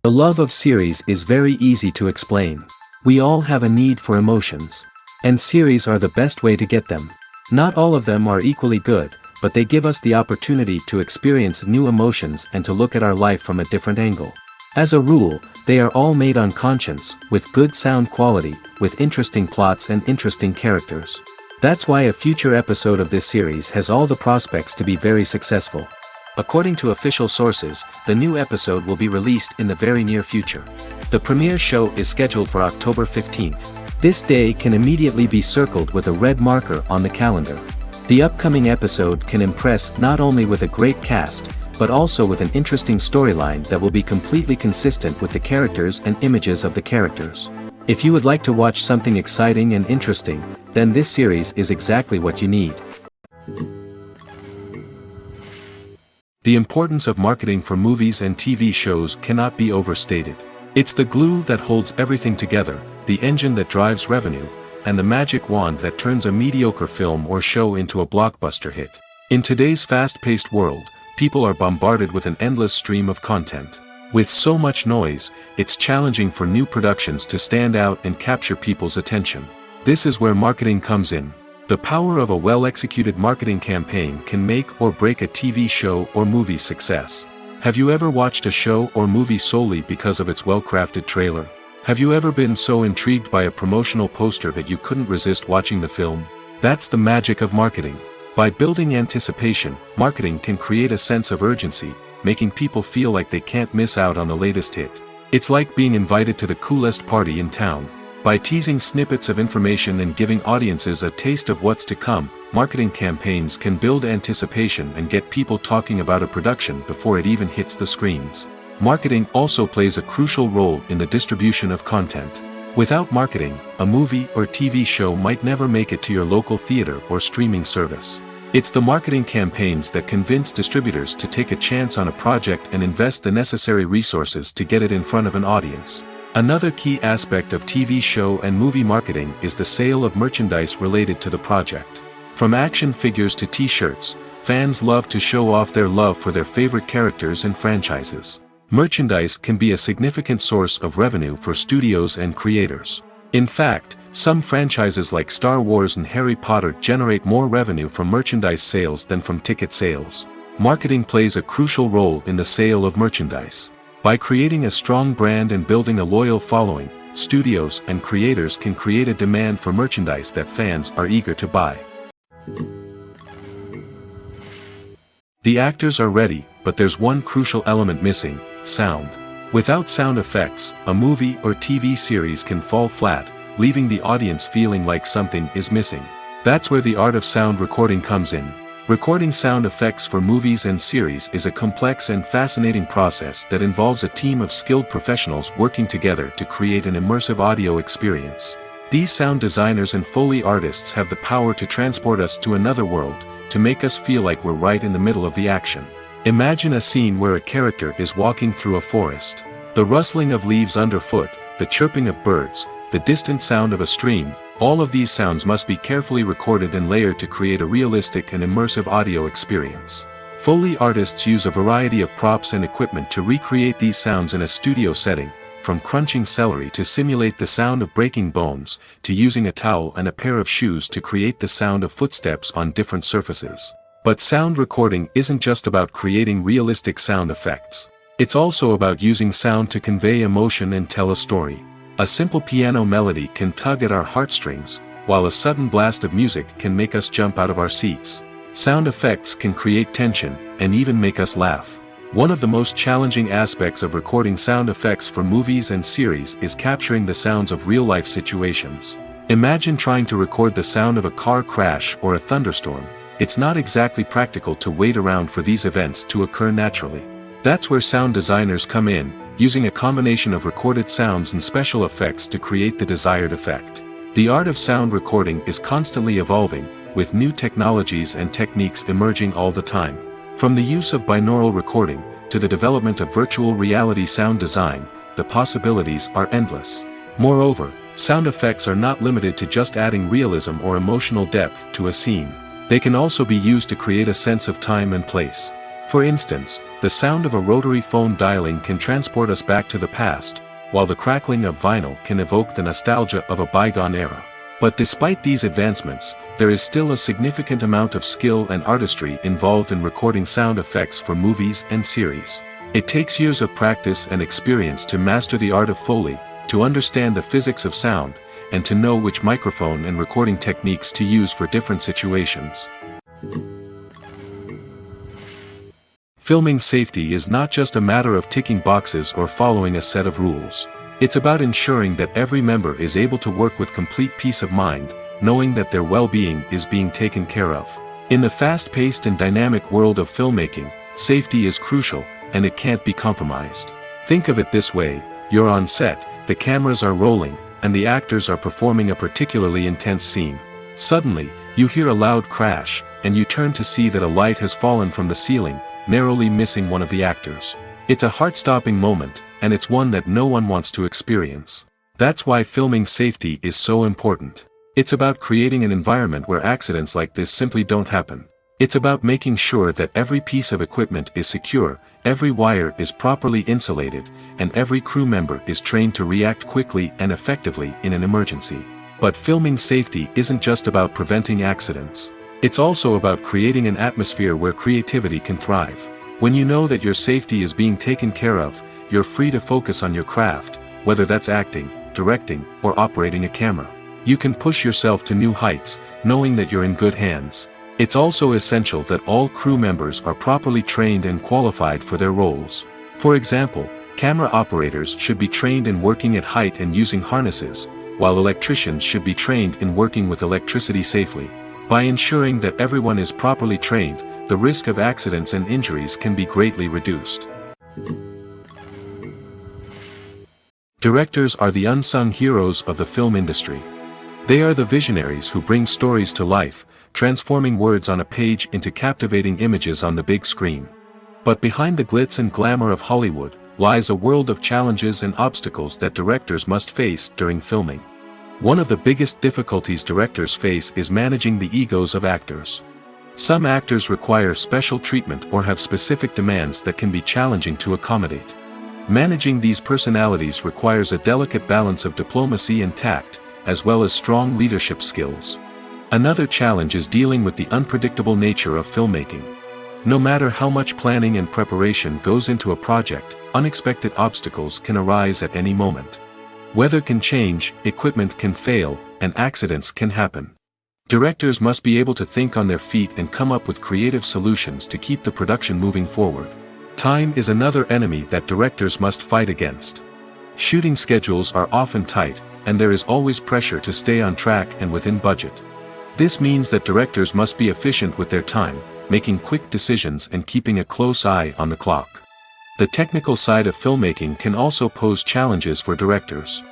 The love of series is very easy to explain. We all have a need for emotions. And series are the best way to get them. Not all of them are equally good, but they give us the opportunity to experience new emotions and to look at our life from a different angle. As a rule, they are all made on conscience, with good sound quality, with interesting plots and interesting characters. That's why a future episode of this series has all the prospects to be very successful. According to official sources, the new episode will be released in the very near future. The premiere show is scheduled for October 15th. This day can immediately be circled with a red marker on the calendar. The upcoming episode can impress not only with a great cast, but also with an interesting storyline that will be completely consistent with the characters and images of the characters. If you would like to watch something exciting and interesting, then this series is exactly what you need. The importance of marketing for movies and TV shows cannot be overstated. It's the glue that holds everything together, the engine that drives revenue, and the magic wand that turns a mediocre film or show into a blockbuster hit. In today's fast-paced world, people are bombarded with an endless stream of content. With so much noise, it's challenging for new productions to stand out and capture people's attention. This is where marketing comes in. The power of a well-executed marketing campaign can make or break a TV show or movie's success. Have you ever watched a show or movie solely because of its well-crafted trailer? Have you ever been so intrigued by a promotional poster that you couldn't resist watching the film? That's the magic of marketing. By building anticipation, marketing can create a sense of urgency, making people feel like they can't miss out on the latest hit. It's like being invited to the coolest party in town. By teasing snippets of information and giving audiences a taste of what's to come, marketing campaigns can build anticipation and get people talking about a production before it even hits the screens. Marketing also plays a crucial role in the distribution of content. Without marketing, a movie or TV show might never make it to your local theater or streaming service. It's the marketing campaigns that convince distributors to take a chance on a project and invest the necessary resources to get it in front of an audience. Another key aspect of TV show and movie marketing is the sale of merchandise related to the project. From action figures to t-shirts, fans love to show off their love for their favorite characters and franchises. Merchandise can be a significant source of revenue for studios and creators. In fact, some franchises like Star Wars and Harry Potter generate more revenue from merchandise sales than from ticket sales. Marketing plays a crucial role in the sale of merchandise. By creating a strong brand and building a loyal following, studios and creators can create a demand for merchandise that fans are eager to buy. The actors are ready, but there's one crucial element missing: sound. Without sound effects, a movie or TV series can fall flat, leaving the audience feeling like something is missing. That's where the art of sound recording comes in. Recording sound effects for movies and series is a complex and fascinating process that involves a team of skilled professionals working together to create an immersive audio experience. These sound designers and Foley artists have the power to transport us to another world, to make us feel like we're right in the middle of the action. Imagine a scene where a character is walking through a forest. The rustling of leaves underfoot, the chirping of birds, the distant sound of a stream, all of these sounds must be carefully recorded and layered to create a realistic and immersive audio experience. Foley artists use a variety of props and equipment to recreate these sounds in a studio setting, from crunching celery to simulate the sound of breaking bones, to using a towel and a pair of shoes to create the sound of footsteps on different surfaces. But sound recording isn't just about creating realistic sound effects. It's also about using sound to convey emotion and tell a story. A simple piano melody can tug at our heartstrings, while a sudden blast of music can make us jump out of our seats. Sound effects can create tension, and even make us laugh. One of the most challenging aspects of recording sound effects for movies and series is capturing the sounds of real-life situations. Imagine trying to record the sound of a car crash or a thunderstorm. It's not exactly practical to wait around for these events to occur naturally. That's where sound designers come in, using a combination of recorded sounds and special effects to create the desired effect. The art of sound recording is constantly evolving, with new technologies and techniques emerging all the time. From the use of binaural recording, to the development of virtual reality sound design, the possibilities are endless. Moreover, sound effects are not limited to just adding realism or emotional depth to a scene. They can also be used to create a sense of time and place. For instance, the sound of a rotary phone dialing can transport us back to the past, while the crackling of vinyl can evoke the nostalgia of a bygone era. But despite these advancements, there is still a significant amount of skill and artistry involved in recording sound effects for movies and series. It takes years of practice and experience to master the art of Foley, to understand the physics of sound, and to know which microphone and recording techniques to use for different situations. Filming safety is not just a matter of ticking boxes or following a set of rules. It's about ensuring that every member is able to work with complete peace of mind, knowing that their well-being is being taken care of. In the fast-paced and dynamic world of filmmaking, safety is crucial, and it can't be compromised. Think of it this way: you're on set, the cameras are rolling, and the actors are performing a particularly intense scene. Suddenly, you hear a loud crash, and you turn to see that a light has fallen from the ceiling, narrowly missing one of the actors. It's a heart-stopping moment, and it's one that no one wants to experience. That's why filming safety is so important. It's about creating an environment where accidents like this simply don't happen. It's about making sure that every piece of equipment is secure, every wire is properly insulated, and every crew member is trained to react quickly and effectively in an emergency. But filming safety isn't just about preventing accidents. It's also about creating an atmosphere where creativity can thrive. When you know that your safety is being taken care of, you're free to focus on your craft, whether that's acting, directing, or operating a camera. You can push yourself to new heights, knowing that you're in good hands. It's also essential that all crew members are properly trained and qualified for their roles. For example, camera operators should be trained in working at height and using harnesses, while electricians should be trained in working with electricity safely. By ensuring that everyone is properly trained, the risk of accidents and injuries can be greatly reduced. Directors are the unsung heroes of the film industry. They are the visionaries who bring stories to life, transforming words on a page into captivating images on the big screen. But behind the glitz and glamour of Hollywood lies a world of challenges and obstacles that directors must face during filming. One of the biggest difficulties directors face is managing the egos of actors. Some actors require special treatment or have specific demands that can be challenging to accommodate. Managing these personalities requires a delicate balance of diplomacy and tact, as well as strong leadership skills. Another challenge is dealing with the unpredictable nature of filmmaking. No matter how much planning and preparation goes into a project, unexpected obstacles can arise at any moment. Weather can change, equipment can fail, and accidents can happen. Directors must be able to think on their feet and come up with creative solutions to keep the production moving forward. Time is another enemy that directors must fight against. Shooting schedules are often tight, and there is always pressure to stay on track and within budget. This means that directors must be efficient with their time, making quick decisions and keeping a close eye on the clock. The technical side of filmmaking can also pose challenges for directors.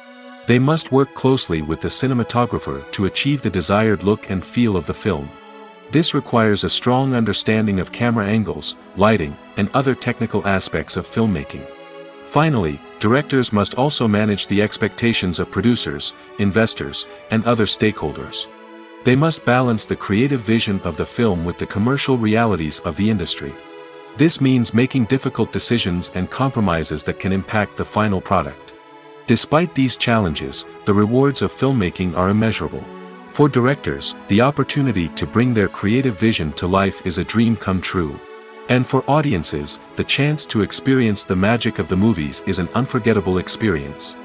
They must work closely with the cinematographer to achieve the desired look and feel of the film. This requires a strong understanding of camera angles, lighting, and other technical aspects of filmmaking. Finally, directors must also manage the expectations of producers, investors, and other stakeholders. They must balance the creative vision of the film with the commercial realities of the industry. This means making difficult decisions and compromises that can impact the final product. Despite these challenges, the rewards of filmmaking are immeasurable. For directors, the opportunity to bring their creative vision to life is a dream come true. And for audiences, the chance to experience the magic of the movies is an unforgettable experience.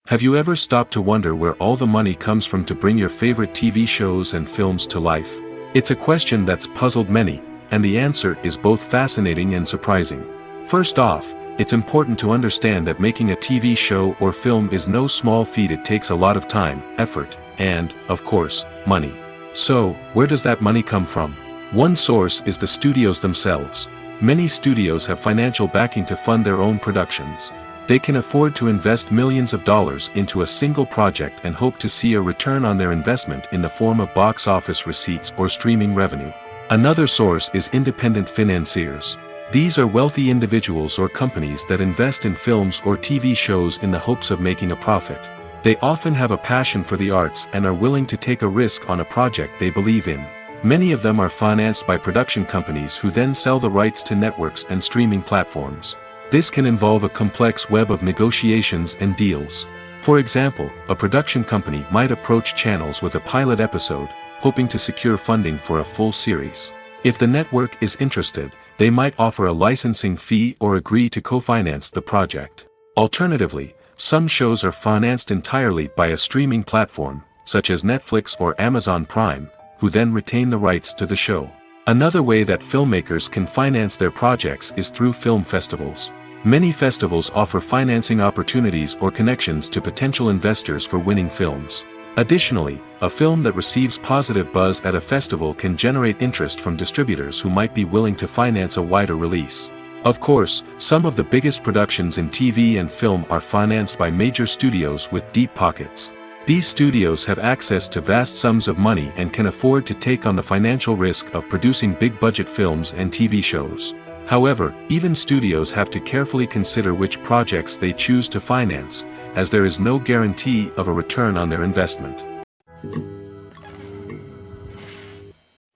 Have you ever stopped to wonder where all the money comes from to bring your favorite TV shows and films to life? It's a question that's puzzled many, and the answer is both fascinating and surprising. First off, it's important to understand that making a TV show or film is no small feat. It takes a lot of time, effort, and, of course, money. So, where does that money come from? One source is the studios themselves. Many studios have financial backing to fund their own productions. They can afford to invest millions of dollars into a single project and hope to see a return on their investment in the form of box office receipts or streaming revenue. Another source is independent financiers. These are wealthy individuals or companies that invest in films or TV shows in the hopes of making a profit. They often have a passion for the arts and are willing to take a risk on a project they believe in. Many of them are financed by production companies who then sell the rights to networks and streaming platforms. This can involve a complex web of negotiations and deals. For example, a production company might approach channels with a pilot episode, hoping to secure funding for a full series. If the network is interested, they might offer a licensing fee or agree to co-finance the project. Alternatively, some shows are financed entirely by a streaming platform, such as Netflix or Amazon Prime, who then retain the rights to the show. Another way that filmmakers can finance their projects is through film festivals. Many festivals offer financing opportunities or connections to potential investors for winning films. Additionally, a film that receives positive buzz at a festival can generate interest from distributors who might be willing to finance a wider release. Of course, some of the biggest productions in TV and film are financed by major studios with deep pockets. These studios have access to vast sums of money and can afford to take on the financial risk of producing big-budget films and TV shows. However, even studios have to carefully consider which projects they choose to finance, as there is no guarantee of a return on their investment.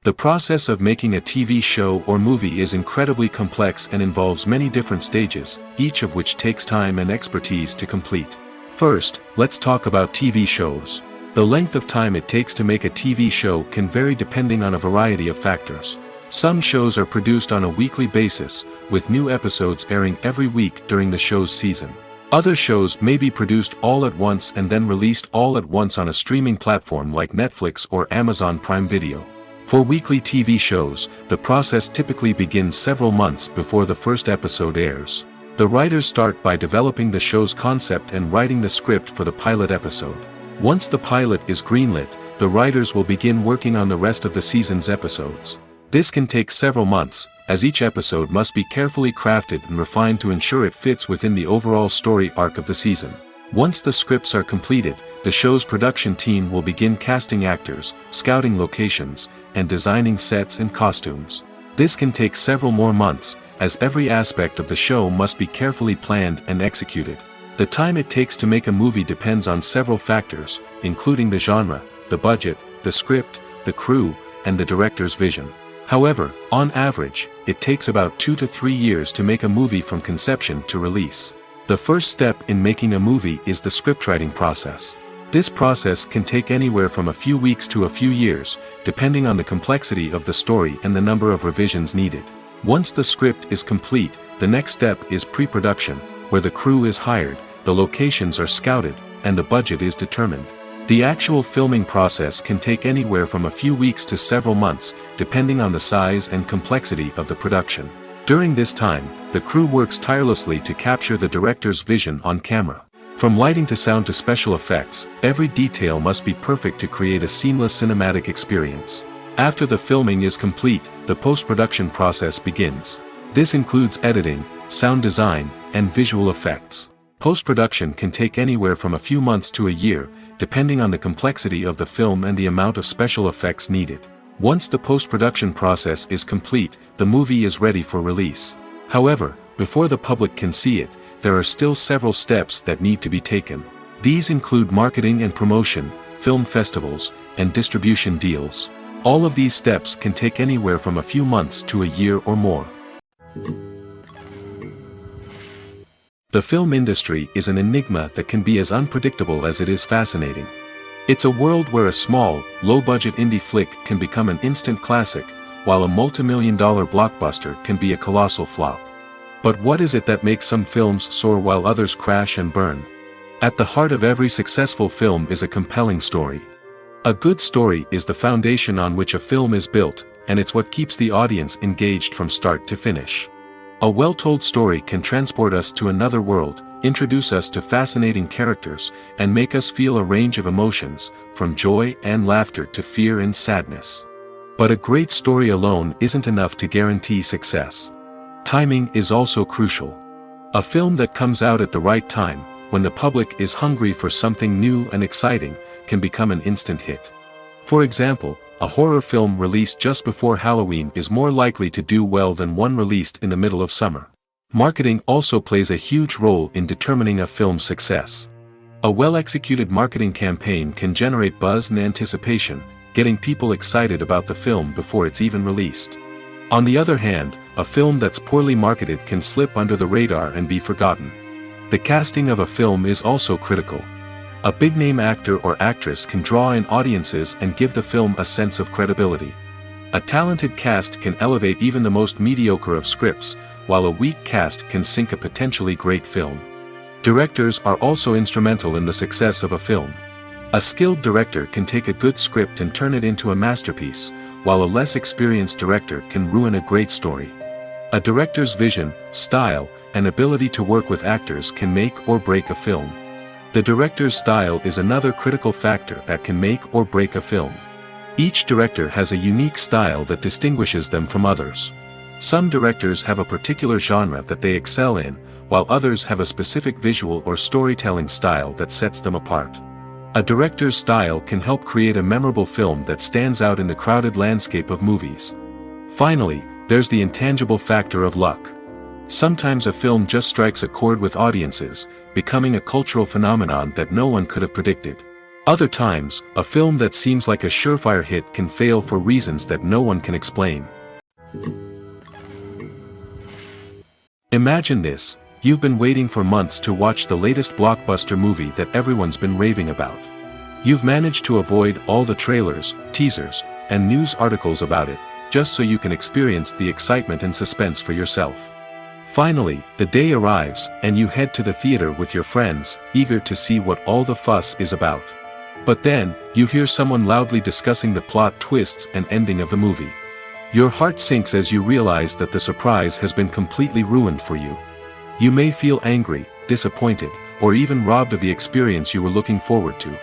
The process of making a TV show or movie is incredibly complex and involves many different stages, each of which takes time and expertise to complete. First, let's talk about TV shows. The length of time it takes to make a TV show can vary depending on a variety of factors. Some shows are produced on a weekly basis, with new episodes airing every week during the show's season. Other shows may be produced all at once and then released all at once on a streaming platform like Netflix or Amazon Prime Video. For weekly TV shows, the process typically begins several months before the first episode airs. The writers start by developing the show's concept and writing the script for the pilot episode. Once the pilot is greenlit, the writers will begin working on the rest of the season's episodes. This can take several months, as each episode must be carefully crafted and refined to ensure it fits within the overall story arc of the season. Once the scripts are completed, the show's production team will begin casting actors, scouting locations, and designing sets and costumes. This can take several more months, as every aspect of the show must be carefully planned and executed. The time it takes to make a movie depends on several factors, including the genre, the budget, the script, the crew, and the director's vision. However, on average, it takes about 2 to 3 years to make a movie from conception to release. The first step in making a movie is the scriptwriting process. This process can take anywhere from a few weeks to a few years, depending on the complexity of the story and the number of revisions needed. Once the script is complete, the next step is pre-production, where the crew is hired, the locations are scouted, and the budget is determined. The actual filming process can take anywhere from a few weeks to several months, depending on the size and complexity of the production. During this time, the crew works tirelessly to capture the director's vision on camera. From lighting to sound to special effects, every detail must be perfect to create a seamless cinematic experience. After the filming is complete, the post-production process begins. This includes editing, sound design, and visual effects. Post-production can take anywhere from a few months to a year, depending on the complexity of the film and the amount of special effects needed. Once the post-production process is complete, the movie is ready for release. However, before the public can see it, there are still several steps that need to be taken. These include marketing and promotion, film festivals, and distribution deals. All of these steps can take anywhere from a few months to a year or more. The film industry is an enigma that can be as unpredictable as it is fascinating. It's a world where a small, low-budget indie flick can become an instant classic, while a multi-million-dollar blockbuster can be a colossal flop. But what is it that makes some films soar while others crash and burn? At the heart of every successful film is a compelling story. A good story is the foundation on which a film is built, and it's what keeps the audience engaged from start to finish. A well-told story can transport us to another world, introduce us to fascinating characters, and make us feel a range of emotions, from joy and laughter to fear and sadness. But a great story alone isn't enough to guarantee success. Timing is also crucial. A film that comes out at the right time, when the public is hungry for something new and exciting, can become an instant hit. For example, a horror film released just before Halloween is more likely to do well than one released in the middle of summer. Marketing also plays a huge role in determining a film's success. A well-executed marketing campaign can generate buzz and anticipation, getting people excited about the film before it's even released. On the other hand, a film that's poorly marketed can slip under the radar and be forgotten. The casting of a film is also critical. A big-name actor or actress can draw in audiences and give the film a sense of credibility. A talented cast can elevate even the most mediocre of scripts, while a weak cast can sink a potentially great film. Directors are also instrumental in the success of a film. A skilled director can take a good script and turn it into a masterpiece, while a less experienced director can ruin a great story. A director's vision, style, and ability to work with actors can make or break a film. The director's style is another critical factor that can make or break a film. Each director has a unique style that distinguishes them from others. Some directors have a particular genre that they excel in, while others have a specific visual or storytelling style that sets them apart. A director's style can help create a memorable film that stands out in the crowded landscape of movies. Finally, there's the intangible factor of luck. Sometimes a film just strikes a chord with audiences, becoming a cultural phenomenon that no one could have predicted. Other times, a film that seems like a surefire hit can fail for reasons that no one can explain. Imagine this: you've been waiting for months to watch the latest blockbuster movie that everyone's been raving about. You've managed to avoid all the trailers, teasers, and news articles about it, just so you can experience the excitement and suspense for yourself. Finally, the day arrives, and you head to the theater with your friends, eager to see what all the fuss is about. But then, you hear someone loudly discussing the plot twists and ending of the movie. Your heart sinks as you realize that the surprise has been completely ruined for you. You may feel angry, disappointed, or even robbed of the experience you were looking forward to.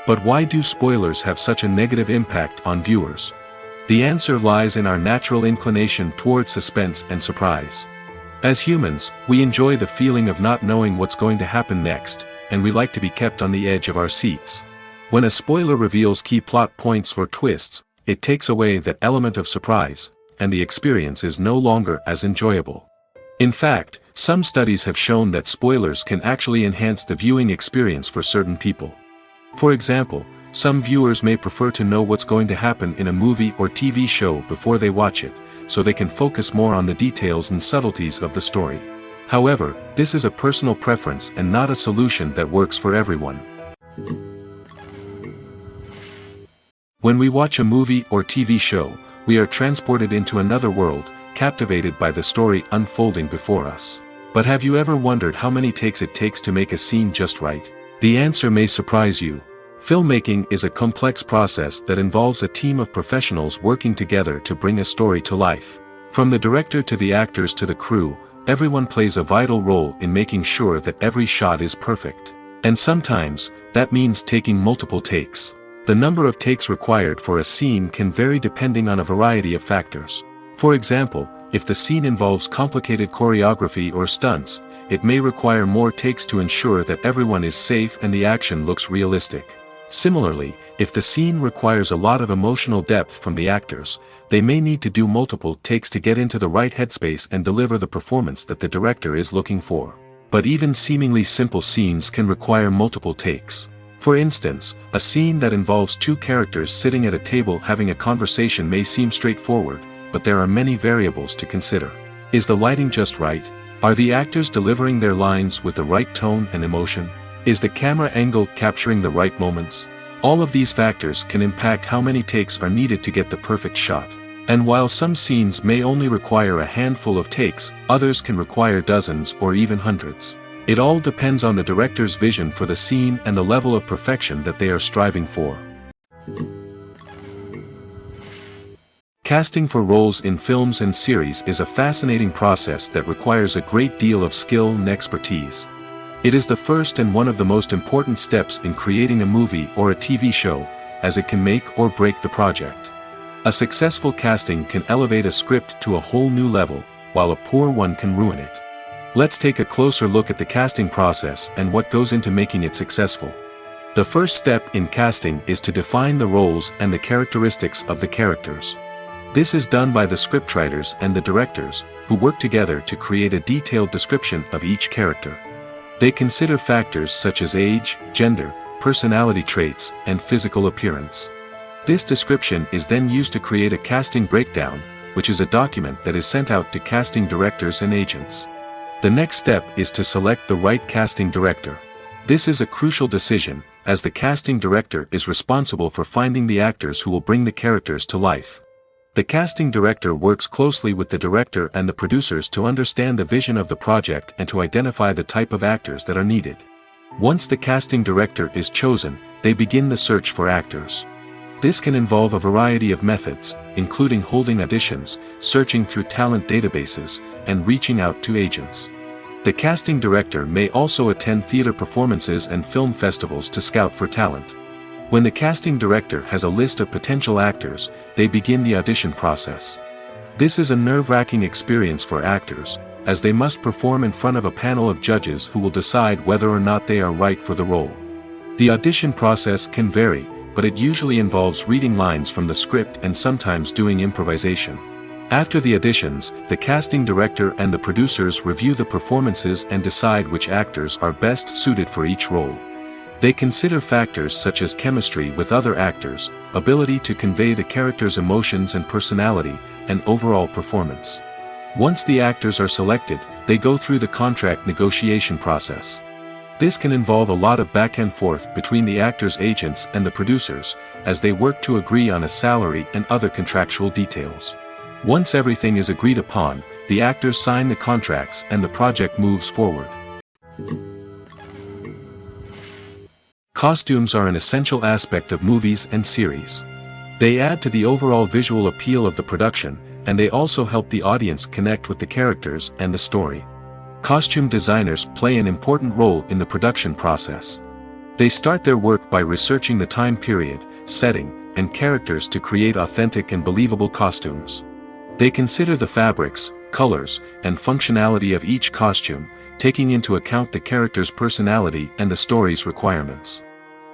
But why do spoilers have such a negative impact on viewers? The answer lies in our natural inclination toward suspense and surprise. As humans, we enjoy the feeling of not knowing what's going to happen next, and we like to be kept on the edge of our seats. When a spoiler reveals key plot points or twists, it takes away that element of surprise, and the experience is no longer as enjoyable. In fact, some studies have shown that spoilers can actually enhance the viewing experience for certain people. For example, some viewers may prefer to know what's going to happen in a movie or TV show before they watch it, so they can focus more on the details and subtleties of the story. However, this is a personal preference and not a solution that works for everyone. When we watch a movie or TV show, we are transported into another world, captivated by the story unfolding before us. But have you ever wondered how many takes it takes to make a scene just right? The answer may surprise you. Filmmaking is a complex process that involves a team of professionals working together to bring a story to life. From the director to the actors to the crew, everyone plays a vital role in making sure that every shot is perfect. And sometimes, that means taking multiple takes. The number of takes required for a scene can vary depending on a variety of factors. For example, if the scene involves complicated choreography or stunts, it may require more takes to ensure that everyone is safe and the action looks realistic. Similarly, if the scene requires a lot of emotional depth from the actors, they may need to do multiple takes to get into the right headspace and deliver the performance that the director is looking for. But even seemingly simple scenes can require multiple takes. For instance, a scene that involves two characters sitting at a table having a conversation may seem straightforward, but there are many variables to consider. Is the lighting just right? Are the actors delivering their lines with the right tone and emotion? Is the camera angle capturing the right moments? All of these factors can impact how many takes are needed to get the perfect shot. And while some scenes may only require a handful of takes, others can require dozens or even hundreds. It all depends on the director's vision for the scene and the level of perfection that they are striving for. Casting for roles in films and series is a fascinating process that requires a great deal of skill and expertise. It is the first and one of the most important steps in creating a movie or a TV show, as it can make or break the project. A successful casting can elevate a script to a whole new level, while a poor one can ruin it. Let's take a closer look at the casting process and what goes into making it successful. The first step in casting is to define the roles and the characteristics of the characters. This is done by the scriptwriters and the directors, who work together to create a detailed description of each character. They consider factors such as age, gender, personality traits, and physical appearance. This description is then used to create a casting breakdown, which is a document that is sent out to casting directors and agents. The next step is to select the right casting director. This is a crucial decision, as the casting director is responsible for finding the actors who will bring the characters to life. The casting director works closely with the director and the producers to understand the vision of the project and to identify the type of actors that are needed. Once the casting director is chosen, they begin the search for actors. This can involve a variety of methods, including holding auditions, searching through talent databases, and reaching out to agents. The casting director may also attend theater performances and film festivals to scout for talent. When the casting director has a list of potential actors, they begin the audition process. This is a nerve-wracking experience for actors, as they must perform in front of a panel of judges who will decide whether or not they are right for the role. The audition process can vary, but it usually involves reading lines from the script and sometimes doing improvisation. After the auditions, the casting director and the producers review the performances and decide which actors are best suited for each role. They consider factors such as chemistry with other actors, ability to convey the character's emotions and personality, and overall performance. Once the actors are selected, they go through the contract negotiation process. This can involve a lot of back and forth between the actors' agents and the producers, as they work to agree on a salary and other contractual details. Once everything is agreed upon, the actors sign the contracts and the project moves forward. Costumes are an essential aspect of movies and series. They add to the overall visual appeal of the production, and they also help the audience connect with the characters and the story. Costume designers play an important role in the production process. They start their work by researching the time period, setting, and characters to create authentic and believable costumes. They consider the fabrics, colors, and functionality of each costume, taking into account the character's personality and the story's requirements.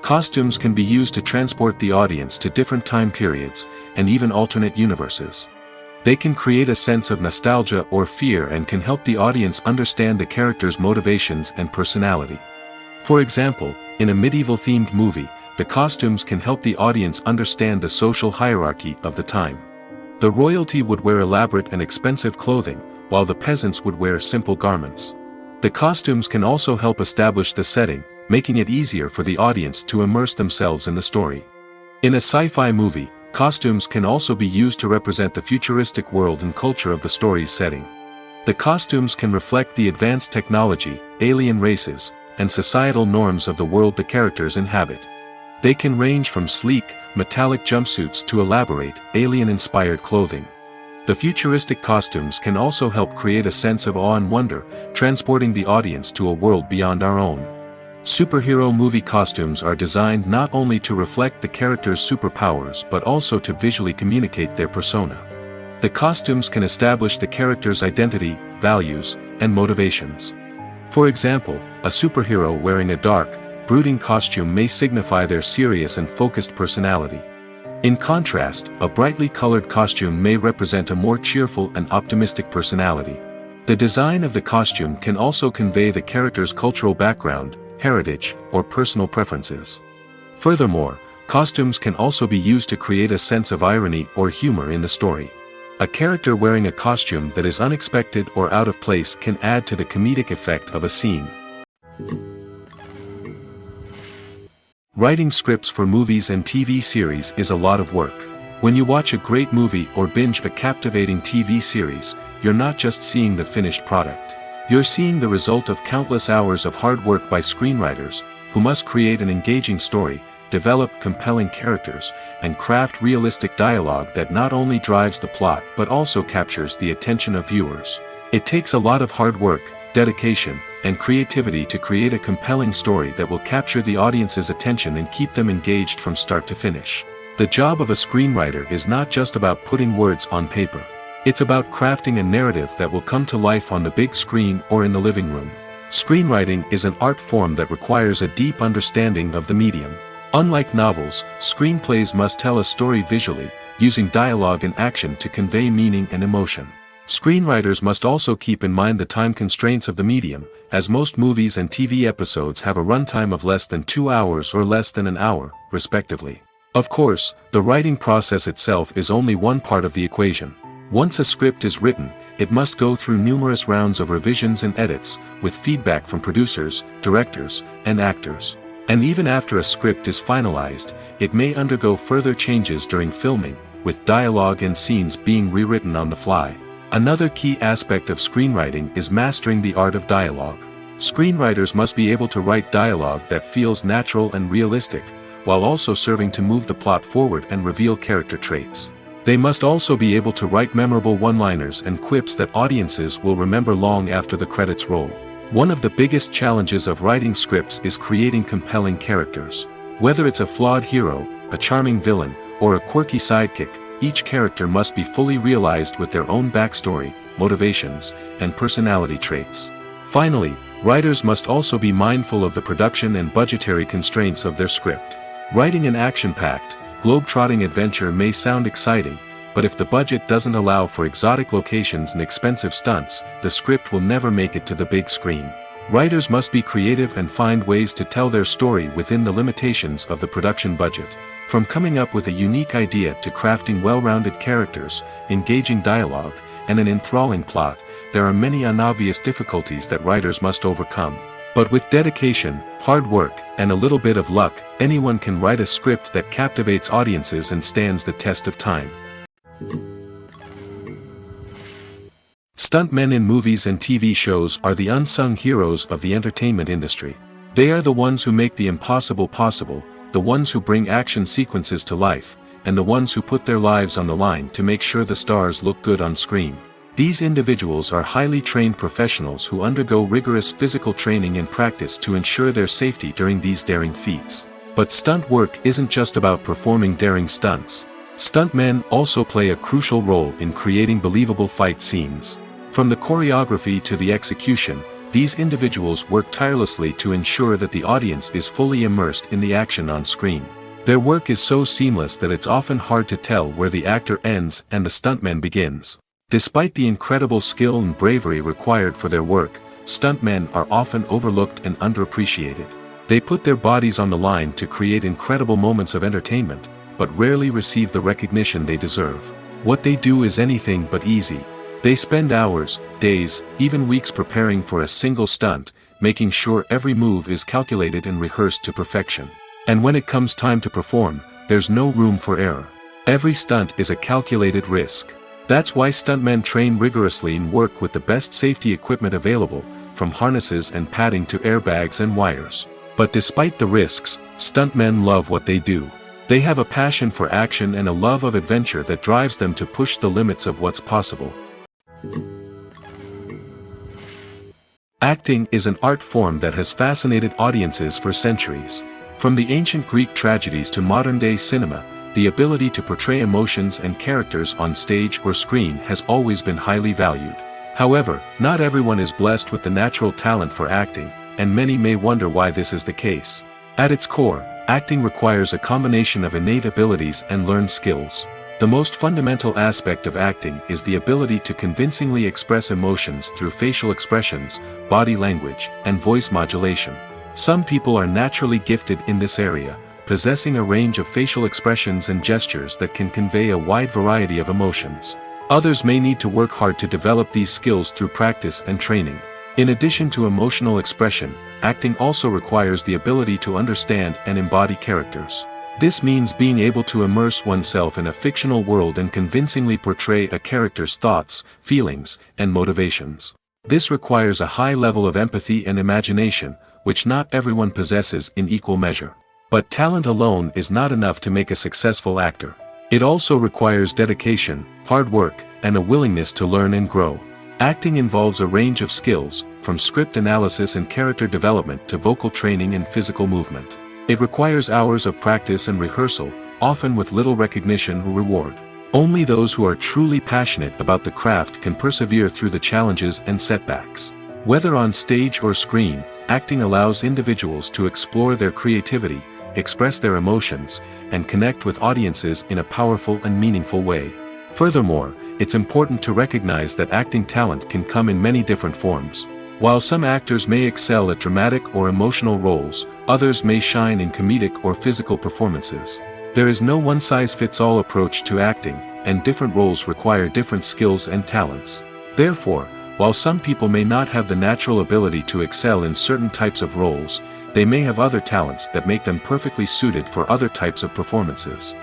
Costumes can be used to transport the audience to different time periods, and even alternate universes. They can create a sense of nostalgia or fear and can help the audience understand the character's motivations and personality. For example, in a medieval-themed movie, the costumes can help the audience understand the social hierarchy of the time. The royalty would wear elaborate and expensive clothing, while the peasants would wear simple garments. The costumes can also help establish the setting, making it easier for the audience to immerse themselves in the story. In a sci-fi movie, costumes can also be used to represent the futuristic world and culture of the story's setting. The costumes can reflect the advanced technology, alien races, and societal norms of the world the characters inhabit. They can range from sleek, metallic jumpsuits to elaborate, alien-inspired clothing. The futuristic costumes can also help create a sense of awe and wonder, transporting the audience to a world beyond our own. Superhero movie costumes are designed not only to reflect the character's superpowers but also to visually communicate their persona. The costumes can establish the character's identity, values, and motivations. For example, a superhero wearing a dark, brooding costume may signify their serious and focused personality. In contrast, a brightly colored costume may represent a more cheerful and optimistic personality. The design of the costume can also convey the character's cultural background, heritage, or personal preferences. Furthermore, costumes can also be used to create a sense of irony or humor in the story. A character wearing a costume that is unexpected or out of place can add to the comedic effect of a scene. Writing scripts for movies and TV series is a lot of work. When you watch a great movie or binge a captivating TV series, you're not just seeing the finished product. You're seeing the result of countless hours of hard work by screenwriters, who must create an engaging story, develop compelling characters, and craft realistic dialogue that not only drives the plot but also captures the attention of viewers. It takes a lot of hard work, dedication, and creativity to create a compelling story that will capture the audience's attention and keep them engaged from start to finish. The job of a screenwriter is not just about putting words on paper. It's about crafting a narrative that will come to life on the big screen or in the living room. Screenwriting is an art form that requires a deep understanding of the medium. Unlike novels, screenplays must tell a story visually, using dialogue and action to convey meaning and emotion. Screenwriters must also keep in mind the time constraints of the medium, as most movies and TV episodes have a runtime of less than 2 hours or less than an hour, respectively. Of course, the writing process itself is only one part of the equation. Once a script is written, it must go through numerous rounds of revisions and edits, with feedback from producers, directors, and actors. And even after a script is finalized, it may undergo further changes during filming, with dialogue and scenes being rewritten on the fly. Another key aspect of screenwriting is mastering the art of dialogue. Screenwriters must be able to write dialogue that feels natural and realistic, while also serving to move the plot forward and reveal character traits. They must also be able to write memorable one-liners and quips that audiences will remember long after the credits roll. One of the biggest challenges of writing scripts is creating compelling characters. Whether it's a flawed hero, a charming villain, or a quirky sidekick, each character must be fully realized with their own backstory, motivations, and personality traits. Finally, writers must also be mindful of the production and budgetary constraints of their script. Writing an action-packed, globe-trotting adventure may sound exciting, but if the budget doesn't allow for exotic locations and expensive stunts, the script will never make it to the big screen. Writers must be creative and find ways to tell their story within the limitations of the production budget. From coming up with a unique idea to crafting well-rounded characters, engaging dialogue, and an enthralling plot, there are many unobvious difficulties that writers must overcome. But with dedication, hard work, and a little bit of luck, anyone can write a script that captivates audiences and stands the test of time. Stuntmen in movies and TV shows are the unsung heroes of the entertainment industry. They are the ones who make the impossible possible, the ones who bring action sequences to life, and the ones who put their lives on the line to make sure the stars look good on screen. These individuals are highly trained professionals who undergo rigorous physical training and practice to ensure their safety during these daring feats. But stunt work isn't just about performing daring stunts. Stuntmen also play a crucial role in creating believable fight scenes. From the choreography to the execution, these individuals work tirelessly to ensure that the audience is fully immersed in the action on screen. Their work is so seamless that it's often hard to tell where the actor ends and the stuntman begins. Despite the incredible skill and bravery required for their work, stuntmen are often overlooked and underappreciated. They put their bodies on the line to create incredible moments of entertainment, but rarely receive the recognition they deserve. What they do is anything but easy. They spend hours, days, even weeks preparing for a single stunt, making sure every move is calculated and rehearsed to perfection. And when it comes time to perform, there's no room for error. Every stunt is a calculated risk. That's why stuntmen train rigorously and work with the best safety equipment available, from harnesses and padding to airbags and wires. But despite the risks, stuntmen love what they do. They have a passion for action and a love of adventure that drives them to push the limits of what's possible. Acting is an art form that has fascinated audiences for centuries. From the ancient Greek tragedies to modern-day cinema, the ability to portray emotions and characters on stage or screen has always been highly valued. However, not everyone is blessed with the natural talent for acting, and many may wonder why this is the case. At its core, acting requires a combination of innate abilities and learned skills. The most fundamental aspect of acting is the ability to convincingly express emotions through facial expressions, body language, and voice modulation. Some people are naturally gifted in this area, possessing a range of facial expressions and gestures that can convey a wide variety of emotions. Others may need to work hard to develop these skills through practice and training. In addition to emotional expression, acting also requires the ability to understand and embody characters. This means being able to immerse oneself in a fictional world and convincingly portray a character's thoughts, feelings, and motivations. This requires a high level of empathy and imagination, which not everyone possesses in equal measure. But talent alone is not enough to make a successful actor. It also requires dedication, hard work, and a willingness to learn and grow. Acting involves a range of skills, from script analysis and character development to vocal training and physical movement. It requires hours of practice and rehearsal, often with little recognition or reward. Only those who are truly passionate about the craft can persevere through the challenges and setbacks. Whether on stage or screen, acting allows individuals to explore their creativity, express their emotions, and connect with audiences in a powerful and meaningful way. Furthermore, it's important to recognize that acting talent can come in many different forms. While some actors may excel at dramatic or emotional roles, others may shine in comedic or physical performances. There is no one-size-fits-all approach to acting, and different roles require different skills and talents. Therefore, while some people may not have the natural ability to excel in certain types of roles, they may have other talents that make them perfectly suited for other types of performances.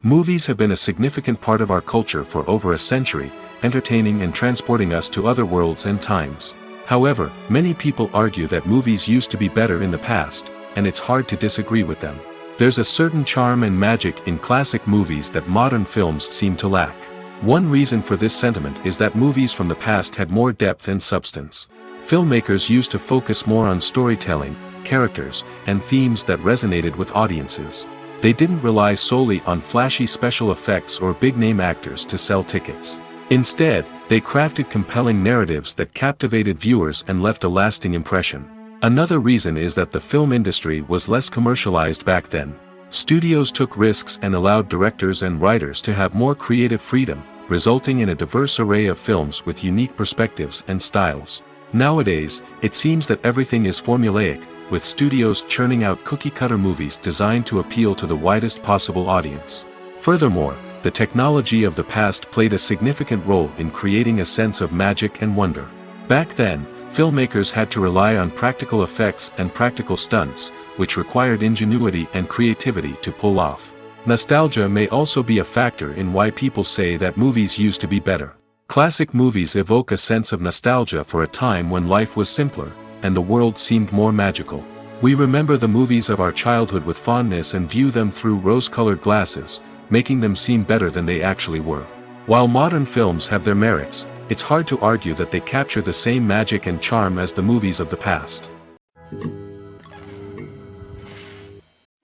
Movies have been a significant part of our culture for over a century, entertaining and transporting us to other worlds and times. However, many people argue that movies used to be better in the past, and it's hard to disagree with them. There's a certain charm and magic in classic movies that modern films seem to lack. One reason for this sentiment is that movies from the past had more depth and substance. Filmmakers used to focus more on storytelling, characters, and themes that resonated with audiences. They didn't rely solely on flashy special effects or big-name actors to sell tickets. Instead, they crafted compelling narratives that captivated viewers and left a lasting impression. Another reason is that the film industry was less commercialized back then. Studios took risks and allowed directors and writers to have more creative freedom, resulting in a diverse array of films with unique perspectives and styles. Nowadays, it seems that everything is formulaic, with studios churning out cookie-cutter movies designed to appeal to the widest possible audience. Furthermore, the technology of the past played a significant role in creating a sense of magic and wonder. Back then, filmmakers had to rely on practical effects and practical stunts, which required ingenuity and creativity to pull off. Nostalgia may also be a factor in why people say that movies used to be better. Classic movies evoke a sense of nostalgia for a time when life was simpler, and the world seemed more magical. We remember the movies of our childhood with fondness and view them through rose-colored glasses, making them seem better than they actually were. While modern films have their merits, it's hard to argue that they capture the same magic and charm as the movies of the past.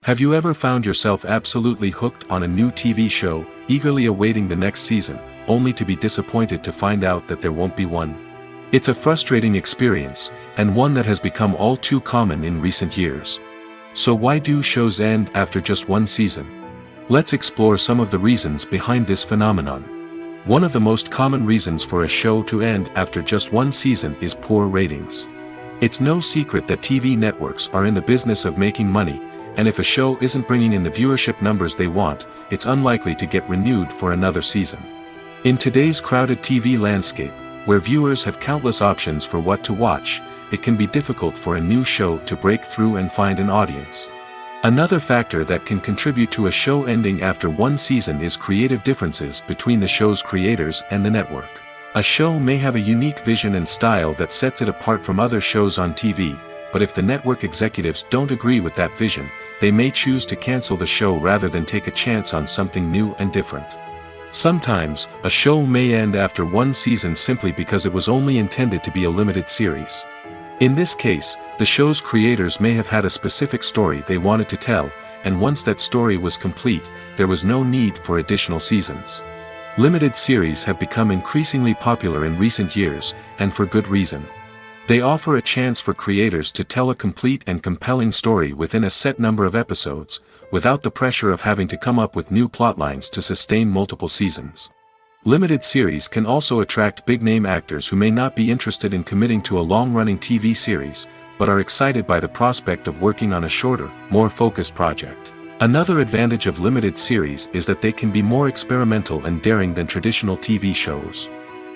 Have you ever found yourself absolutely hooked on a new TV show, eagerly awaiting the next season, only to be disappointed to find out that there won't be one? It's a frustrating experience, and one that has become all too common in recent years. So why do shows end after just one season? Let's explore some of the reasons behind this phenomenon. One of the most common reasons for a show to end after just one season is poor ratings. It's no secret that TV networks are in the business of making money, and if a show isn't bringing in the viewership numbers they want, it's unlikely to get renewed for another season. In today's crowded TV landscape, where viewers have countless options for what to watch, it can be difficult for a new show to break through and find an audience. Another factor that can contribute to a show ending after one season is creative differences between the show's creators and the network. A show may have a unique vision and style that sets it apart from other shows on TV, but if the network executives don't agree with that vision, they may choose to cancel the show rather than take a chance on something new and different. Sometimes, a show may end after one season simply because it was only intended to be a limited series. In this case, the show's creators may have had a specific story they wanted to tell, and once that story was complete, there was no need for additional seasons. Limited series have become increasingly popular in recent years, and for good reason. They offer a chance for creators to tell a complete and compelling story within a set number of episodes, without the pressure of having to come up with new plotlines to sustain multiple seasons. Limited series can also attract big-name actors who may not be interested in committing to a long-running TV series, but are excited by the prospect of working on a shorter, more focused project. Another advantage of limited series is that they can be more experimental and daring than traditional TV shows.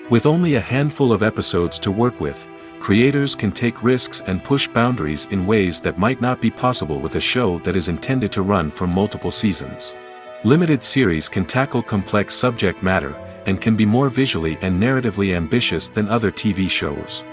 With only a handful of episodes to work with, creators can take risks and push boundaries in ways that might not be possible with a show that is intended to run for multiple seasons. Limited series can tackle complex subject matter, and can be more visually and narratively ambitious than other TV shows.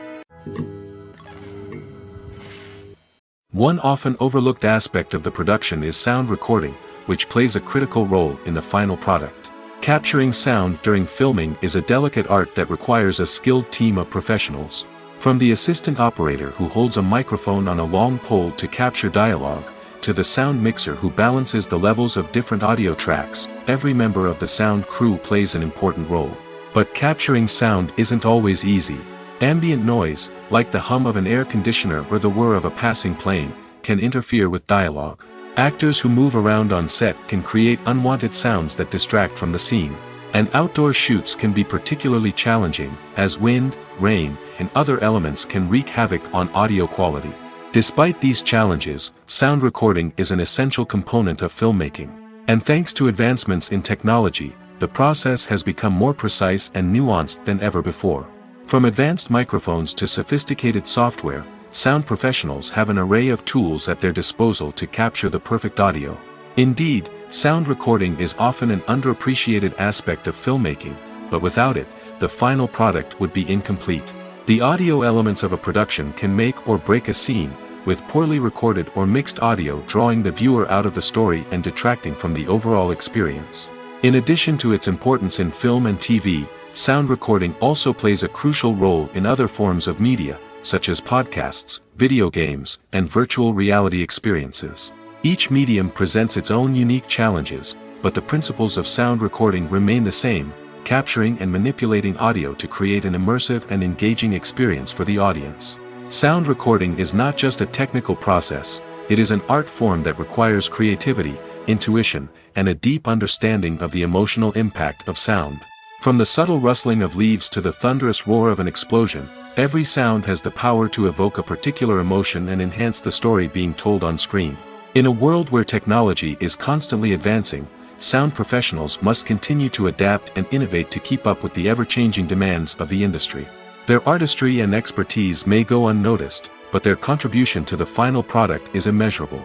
One often overlooked aspect of the production is sound recording, which plays a critical role in the final product. Capturing sound during filming is a delicate art that requires a skilled team of professionals. From the assistant operator who holds a microphone on a long pole to capture dialogue, to the sound mixer who balances the levels of different audio tracks, every member of the sound crew plays an important role. But capturing sound isn't always easy. Ambient noise, like the hum of an air conditioner or the whir of a passing plane, can interfere with dialogue. Actors who move around on set can create unwanted sounds that distract from the scene. And outdoor shoots can be particularly challenging, as wind, rain, and other elements can wreak havoc on audio quality. Despite these challenges, sound recording is an essential component of filmmaking. And thanks to advancements in technology, the process has become more precise and nuanced than ever before. From advanced microphones to sophisticated software, sound professionals have an array of tools at their disposal to capture the perfect audio. Indeed, sound recording is often an underappreciated aspect of filmmaking, but without it, the final product would be incomplete. The audio elements of a production can make or break a scene, with poorly recorded or mixed audio drawing the viewer out of the story and detracting from the overall experience. In addition to its importance in film and TV, sound recording also plays a crucial role in other forms of media, such as podcasts, video games, and virtual reality experiences. Each medium presents its own unique challenges, but the principles of sound recording remain the same, capturing and manipulating audio to create an immersive and engaging experience for the audience. Sound recording is not just a technical process, it is an art form that requires creativity, intuition, and a deep understanding of the emotional impact of sound. From the subtle rustling of leaves to the thunderous roar of an explosion, every sound has the power to evoke a particular emotion and enhance the story being told on screen. In a world where technology is constantly advancing, sound professionals must continue to adapt and innovate to keep up with the ever-changing demands of the industry. Their artistry and expertise may go unnoticed, but their contribution to the final product is immeasurable.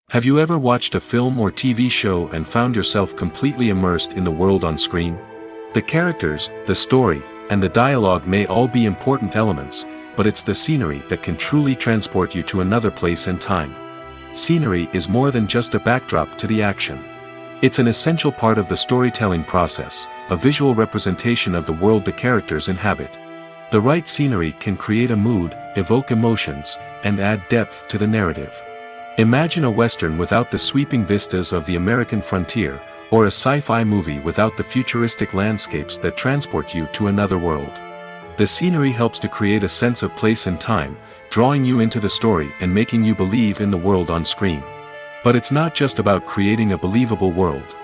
Have you ever watched a film or TV show and found yourself completely immersed in the world on screen? The characters, the story, and the dialogue may all be important elements, but it's the scenery that can truly transport you to another place and time. Scenery is more than just a backdrop to the action. It's an essential part of the storytelling process, a visual representation of the world the characters inhabit. The right scenery can create a mood, evoke emotions, and add depth to the narrative. Imagine a Western without the sweeping vistas of the American frontier, or a sci-fi movie without the futuristic landscapes that transport you to another world. The scenery helps to create a sense of place and time, drawing you into the story and making you believe in the world on screen. But it's not just about creating a believable world.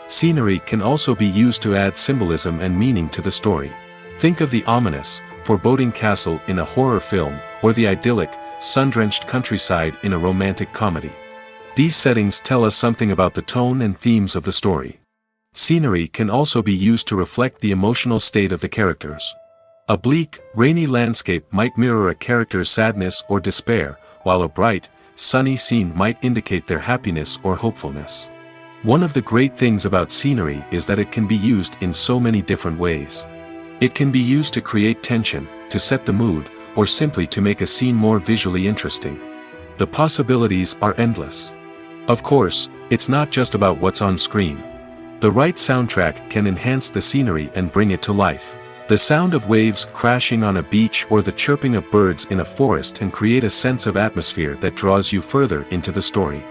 Scenery can also be used to add symbolism and meaning to the story. Think of the ominous, foreboding castle in a horror film, or the idyllic, sun-drenched countryside in a romantic comedy. These settings tell us something about the tone and themes of the story. Scenery can also be used to reflect the emotional state of the characters. A bleak, rainy landscape might mirror a character's sadness or despair, while a bright, sunny scene might indicate their happiness or hopefulness. One of the great things about scenery is that it can be used in so many different ways. It can be used to create tension, to set the mood, or simply to make a scene more visually interesting. The possibilities are endless. Of course, it's not just about what's on screen. The right soundtrack can enhance the scenery and bring it to life. The sound of waves crashing on a beach or the chirping of birds in a forest can create a sense of atmosphere that draws you further into the story.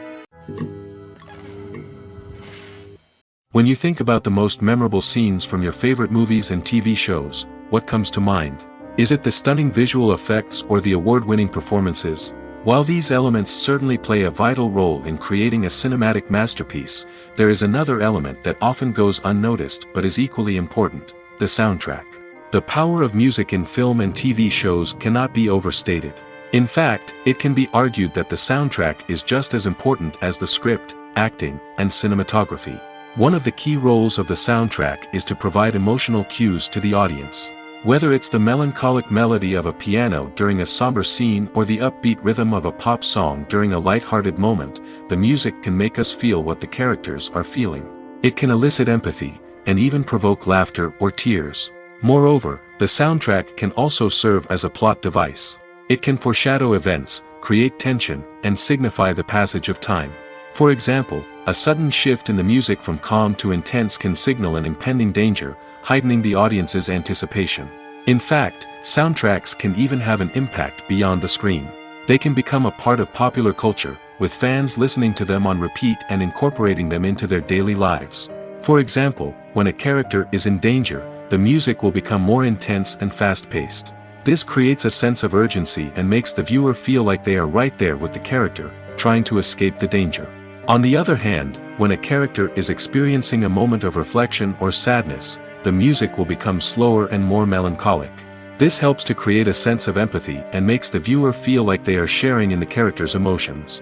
When you think about the most memorable scenes from your favorite movies and TV shows, what comes to mind? Is it the stunning visual effects or the award-winning performances? While these elements certainly play a vital role in creating a cinematic masterpiece, there is another element that often goes unnoticed but is equally important: the soundtrack. The power of music in film and TV shows cannot be overstated. In fact, it can be argued that the soundtrack is just as important as the script, acting, and cinematography. One of the key roles of the soundtrack is to provide emotional cues to the audience. Whether it's the melancholic melody of a piano during a somber scene or the upbeat rhythm of a pop song during a light-hearted moment, the music can make us feel what the characters are feeling. It can elicit empathy, and even provoke laughter or tears. Moreover, the soundtrack can also serve as a plot device. It can foreshadow events, create tension, and signify the passage of time. For example, a sudden shift in the music from calm to intense can signal an impending danger, heightening the audience's anticipation. In fact, soundtracks can even have an impact beyond the screen. They can become a part of popular culture, with fans listening to them on repeat and incorporating them into their daily lives. For example, when a character is in danger, the music will become more intense and fast-paced. This creates a sense of urgency and makes the viewer feel like they are right there with the character, trying to escape the danger. On the other hand, when a character is experiencing a moment of reflection or sadness, the music will become slower and more melancholic. This helps to create a sense of empathy and makes the viewer feel like they are sharing in the character's emotions.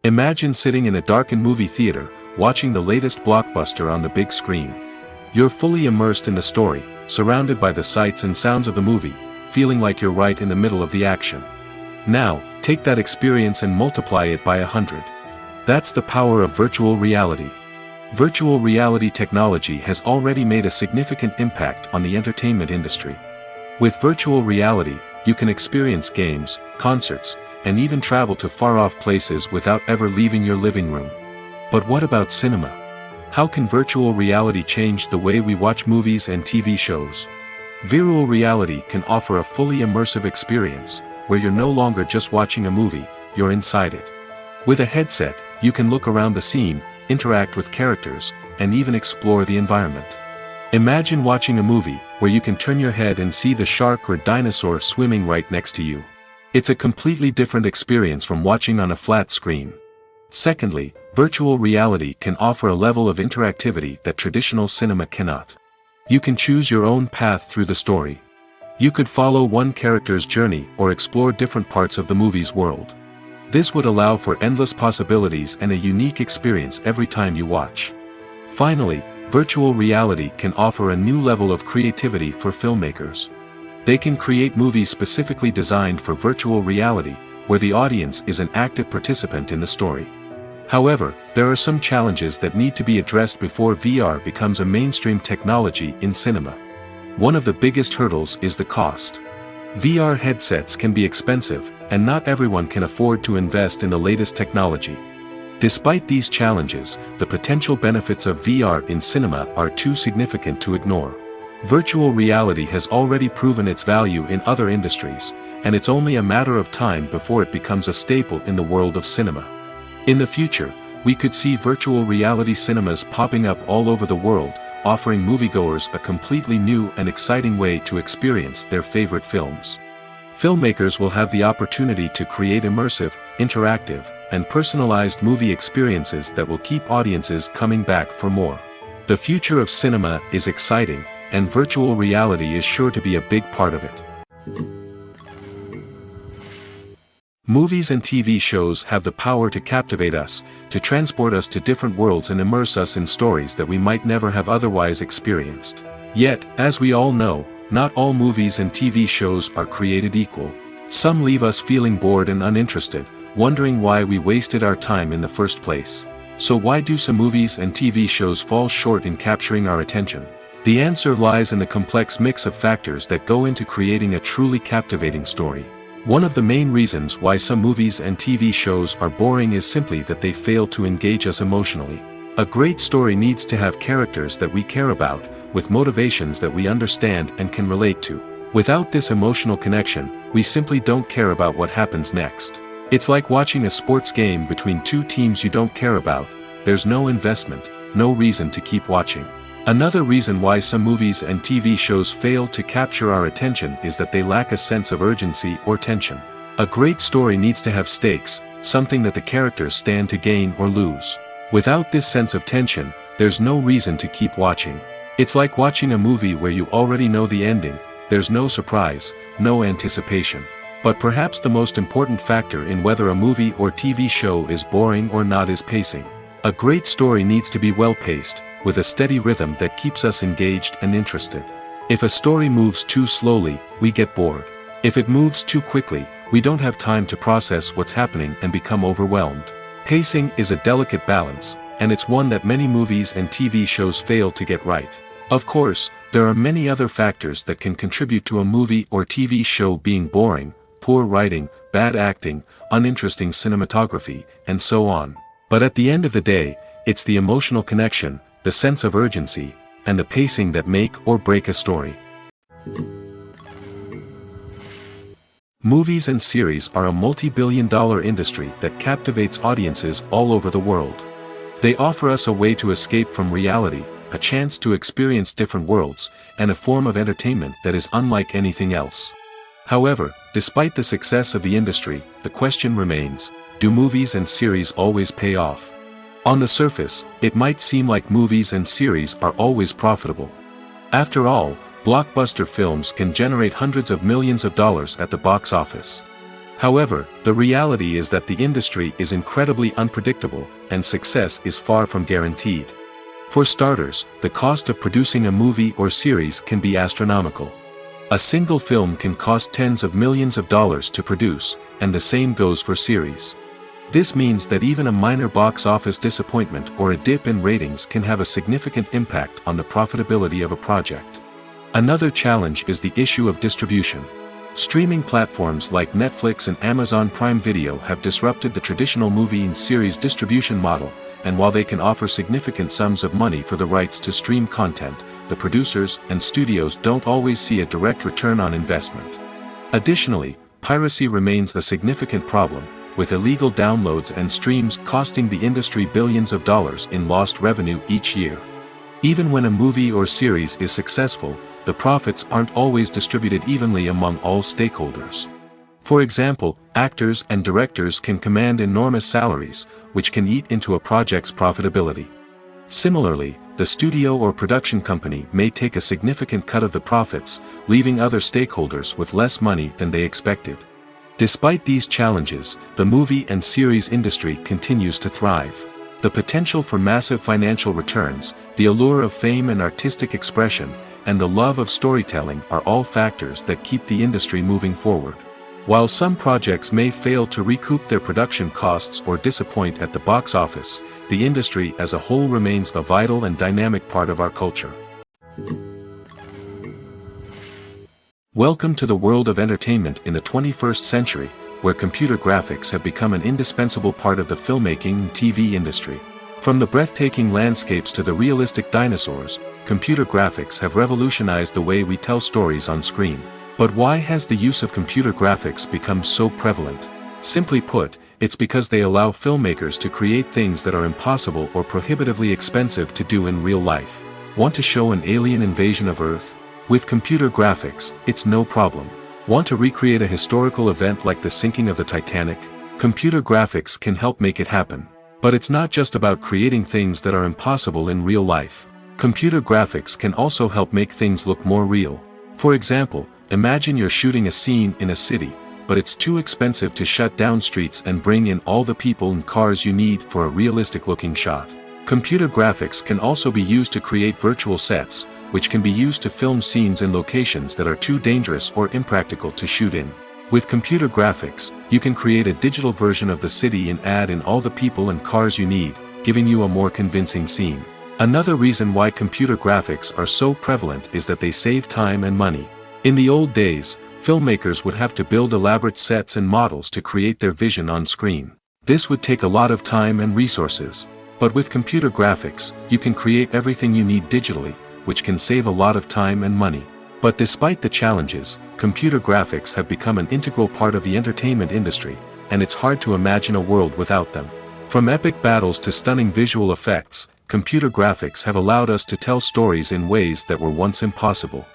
Imagine sitting in a darkened movie theater, watching the latest blockbuster on the big screen. You're fully immersed in the story, surrounded by the sights and sounds of the movie, feeling like you're right in the middle of the action. Now, take that experience and multiply it by 100. That's the power of virtual reality. Virtual reality technology has already made a significant impact on the entertainment industry. With virtual reality, you can experience games, concerts, and even travel to far-off places without ever leaving your living room. But what about cinema? How can virtual reality change the way we watch movies and TV shows? Virtual reality can offer a fully immersive experience, where you're no longer just watching a movie, you're inside it. With a headset, you can look around the scene, interact with characters, and even explore the environment. Imagine watching a movie where you can turn your head and see the shark or dinosaur swimming right next to you. It's a completely different experience from watching on a flat screen. Secondly, virtual reality can offer a level of interactivity that traditional cinema cannot. You can choose your own path through the story. You could follow one character's journey or explore different parts of the movie's world. This would allow for endless possibilities and a unique experience every time you watch. Finally, virtual reality can offer a new level of creativity for filmmakers. They can create movies specifically designed for virtual reality, where the audience is an active participant in the story. However, there are some challenges that need to be addressed before VR becomes a mainstream technology in cinema. One of the biggest hurdles is the cost. VR headsets can be expensive, and not everyone can afford to invest in the latest technology. Despite these challenges, the potential benefits of VR in cinema are too significant to ignore. Virtual reality has already proven its value in other industries, and it's only a matter of time before it becomes a staple in the world of cinema. In the future, we could see virtual reality cinemas popping up all over the world, offering moviegoers a completely new and exciting way to experience their favorite films. Filmmakers will have the opportunity to create immersive, interactive, and personalized movie experiences that will keep audiences coming back for more. The future of cinema is exciting, and virtual reality is sure to be a big part of it. Movies and TV shows have the power to captivate us, to transport us to different worlds and immerse us in stories that we might never have otherwise experienced. Yet, as we all know, not all movies and TV shows are created equal. Some leave us feeling bored and uninterested, wondering why we wasted our time in the first place. So why do some movies and TV shows fall short in capturing our attention? The answer lies in the complex mix of factors that go into creating a truly captivating story. One of the main reasons why some movies and TV shows are boring is simply that they fail to engage us emotionally. A great story needs to have characters that we care about, with motivations that we understand and can relate to. Without this emotional connection, we simply don't care about what happens next. It's like watching a sports game between two teams you don't care about. There's no investment, no reason to keep watching. Another reason why some movies and TV shows fail to capture our attention is that they lack a sense of urgency or tension. A great story needs to have stakes, something that the characters stand to gain or lose. Without this sense of tension, there's no reason to keep watching. It's like watching a movie where you already know the ending, there's no surprise, no anticipation. But perhaps the most important factor in whether a movie or TV show is boring or not is pacing. A great story needs to be well-paced, with a steady rhythm that keeps us engaged and interested. If a story moves too slowly, we get bored. If it moves too quickly, we don't have time to process what's happening and become overwhelmed. Pacing is a delicate balance, and it's one that many movies and TV shows fail to get right. Of course, there are many other factors that can contribute to a movie or TV show being boring: poor writing, bad acting, uninteresting cinematography, and so on. But at the end of the day, it's the emotional connection, the sense of urgency, and the pacing that make or break a story. Movies and series are a multi-billion-dollar industry that captivates audiences all over the world. They offer us a way to escape from reality, a chance to experience different worlds, and a form of entertainment that is unlike anything else. However, despite the success of the industry, the question remains: do movies and series always pay off? On the surface, it might seem like movies and series are always profitable. After all, blockbuster films can generate hundreds of millions of dollars at the box office. However, the reality is that the industry is incredibly unpredictable, and success is far from guaranteed. For starters, the cost of producing a movie or series can be astronomical. A single film can cost tens of millions of dollars to produce, and the same goes for series. This means that even a minor box office disappointment or a dip in ratings can have a significant impact on the profitability of a project. Another challenge is the issue of distribution. Streaming platforms like Netflix and Amazon Prime Video have disrupted the traditional movie and series distribution model, and while they can offer significant sums of money for the rights to stream content, the producers and studios don't always see a direct return on investment. Additionally, piracy remains a significant problem, with illegal downloads and streams costing the industry billions of dollars in lost revenue each year. Even when a movie or series is successful, the profits aren't always distributed evenly among all stakeholders. For example, actors and directors can command enormous salaries, which can eat into a project's profitability. Similarly, the studio or production company may take a significant cut of the profits, leaving other stakeholders with less money than they expected. Despite these challenges, the movie and series industry continues to thrive. The potential for massive financial returns, the allure of fame and artistic expression, and the love of storytelling are all factors that keep the industry moving forward. While some projects may fail to recoup their production costs or disappoint at the box office, the industry as a whole remains a vital and dynamic part of our culture. Welcome to the world of entertainment in the 21st century, where computer graphics have become an indispensable part of the filmmaking and TV industry. From the breathtaking landscapes to the realistic dinosaurs, computer graphics have revolutionized the way we tell stories on screen. But why has the use of computer graphics become so prevalent? Simply put, it's because they allow filmmakers to create things that are impossible or prohibitively expensive to do in real life. Want to show an alien invasion of Earth? With computer graphics, it's no problem. Want to recreate a historical event like the sinking of the Titanic? Computer graphics can help make it happen. But it's not just about creating things that are impossible in real life. Computer graphics can also help make things look more real. For example, imagine you're shooting a scene in a city, but it's too expensive to shut down streets and bring in all the people and cars you need for a realistic-looking shot. Computer graphics can also be used to create virtual sets, which can be used to film scenes in locations that are too dangerous or impractical to shoot in. With computer graphics, you can create a digital version of the city and add in all the people and cars you need, giving you a more convincing scene. Another reason why computer graphics are so prevalent is that they save time and money. In the old days, filmmakers would have to build elaborate sets and models to create their vision on screen. This would take a lot of time and resources. But with computer graphics, you can create everything you need digitally, which can save a lot of time and money. But despite the challenges, computer graphics have become an integral part of the entertainment industry, and it's hard to imagine a world without them. From epic battles to stunning visual effects, computer graphics have allowed us to tell stories in ways that were once impossible.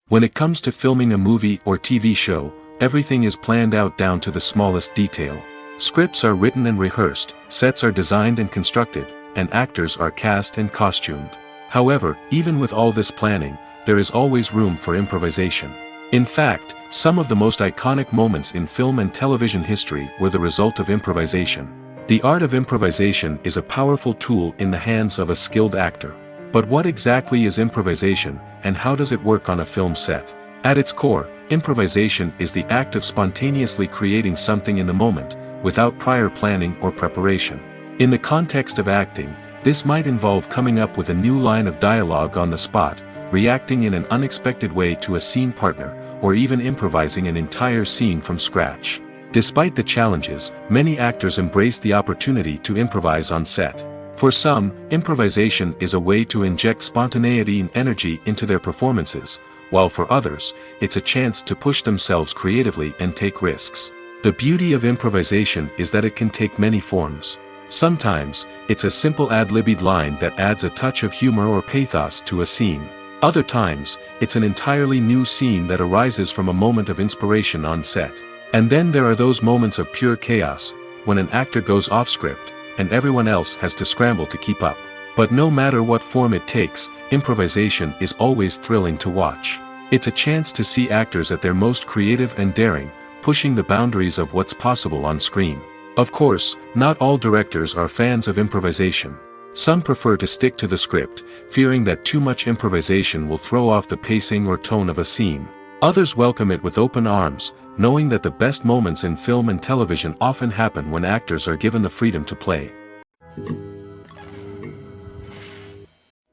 When it comes to filming a movie or TV show, everything is planned out down to the smallest detail. Scripts are written and rehearsed, sets are designed and constructed, and actors are cast and costumed. However, even with all this planning, there is always room for improvisation. In fact, some of the most iconic moments in film and television history were the result of improvisation. The art of improvisation is a powerful tool in the hands of a skilled actor. But what exactly is improvisation, and how does it work on a film set? At its core, improvisation is the act of spontaneously creating something in the moment, without prior planning or preparation. In the context of acting, this might involve coming up with a new line of dialogue on the spot, reacting in an unexpected way to a scene partner, or even improvising an entire scene from scratch. Despite the challenges, many actors embrace the opportunity to improvise on set. For some, improvisation is a way to inject spontaneity and energy into their performances, while for others, it's a chance to push themselves creatively and take risks. The beauty of improvisation is that it can take many forms. Sometimes, it's a simple ad-libbed line that adds a touch of humor or pathos to a scene. Other times, it's an entirely new scene that arises from a moment of inspiration on set. And then there are those moments of pure chaos, when an actor goes off script, and everyone else has to scramble to keep up. But no matter what form it takes, improvisation is always thrilling to watch. It's a chance to see actors at their most creative and daring, pushing the boundaries of what's possible on screen. Of course, not all directors are fans of improvisation. Some prefer to stick to the script, fearing that too much improvisation will throw off the pacing or tone of a scene. Others welcome it with open arms, knowing that the best moments in film and television often happen when actors are given the freedom to play.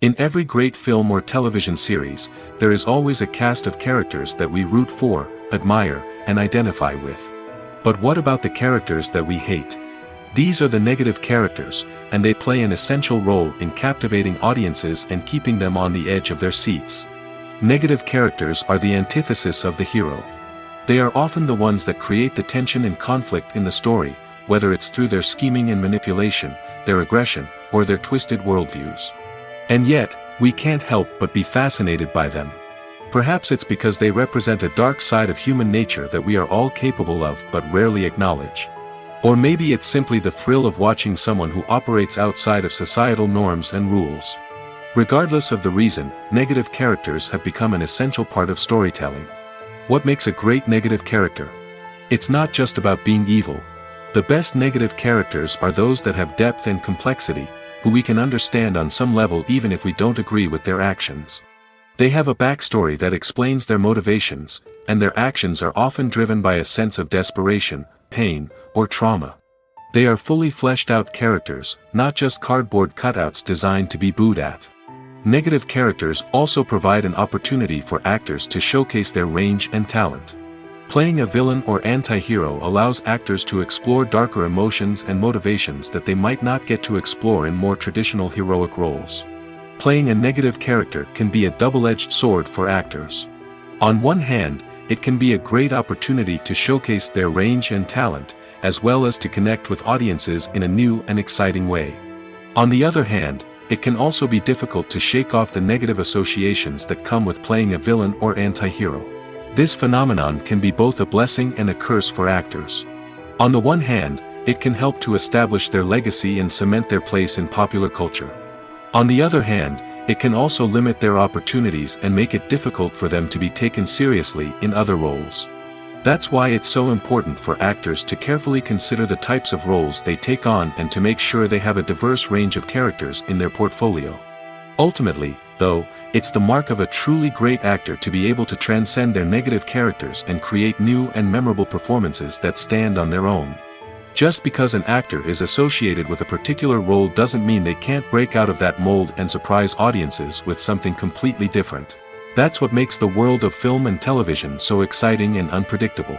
In every great film or television series, there is always a cast of characters that we root for, admire, and identify with. But what about the characters that we hate? These are the negative characters, and they play an essential role in captivating audiences and keeping them on the edge of their seats. Negative characters are the antithesis of the hero. They are often the ones that create the tension and conflict in the story, whether it's through their scheming and manipulation, their aggression, or their twisted worldviews. And yet, we can't help but be fascinated by them. Perhaps it's because they represent a dark side of human nature that we are all capable of but rarely acknowledge. Or maybe it's simply the thrill of watching someone who operates outside of societal norms and rules. Regardless of the reason, negative characters have become an essential part of storytelling. What makes a great negative character? It's not just about being evil. The best negative characters are those that have depth and complexity, who we can understand on some level even if we don't agree with their actions. They have a backstory that explains their motivations, and their actions are often driven by a sense of desperation, pain, or trauma. They are fully fleshed out characters, not just cardboard cutouts designed to be booed at. Negative characters also provide an opportunity for actors to showcase their range and talent. Playing a villain or anti-hero allows actors to explore darker emotions and motivations that they might not get to explore in more traditional heroic roles. Playing a negative character can be a double-edged sword for actors. On one hand, it can be a great opportunity to showcase their range and talent, as well as to connect with audiences in a new and exciting way. On the other hand, it can also be difficult to shake off the negative associations that come with playing a villain or anti-hero. This phenomenon can be both a blessing and a curse for actors. On the one hand, it can help to establish their legacy and cement their place in popular culture. On the other hand, it can also limit their opportunities and make it difficult for them to be taken seriously in other roles. That's why it's so important for actors to carefully consider the types of roles they take on and to make sure they have a diverse range of characters in their portfolio. Ultimately, though, it's the mark of a truly great actor to be able to transcend their negative characters and create new and memorable performances that stand on their own. Just because an actor is associated with a particular role doesn't mean they can't break out of that mold and surprise audiences with something completely different. That's what makes the world of film and television so exciting and unpredictable.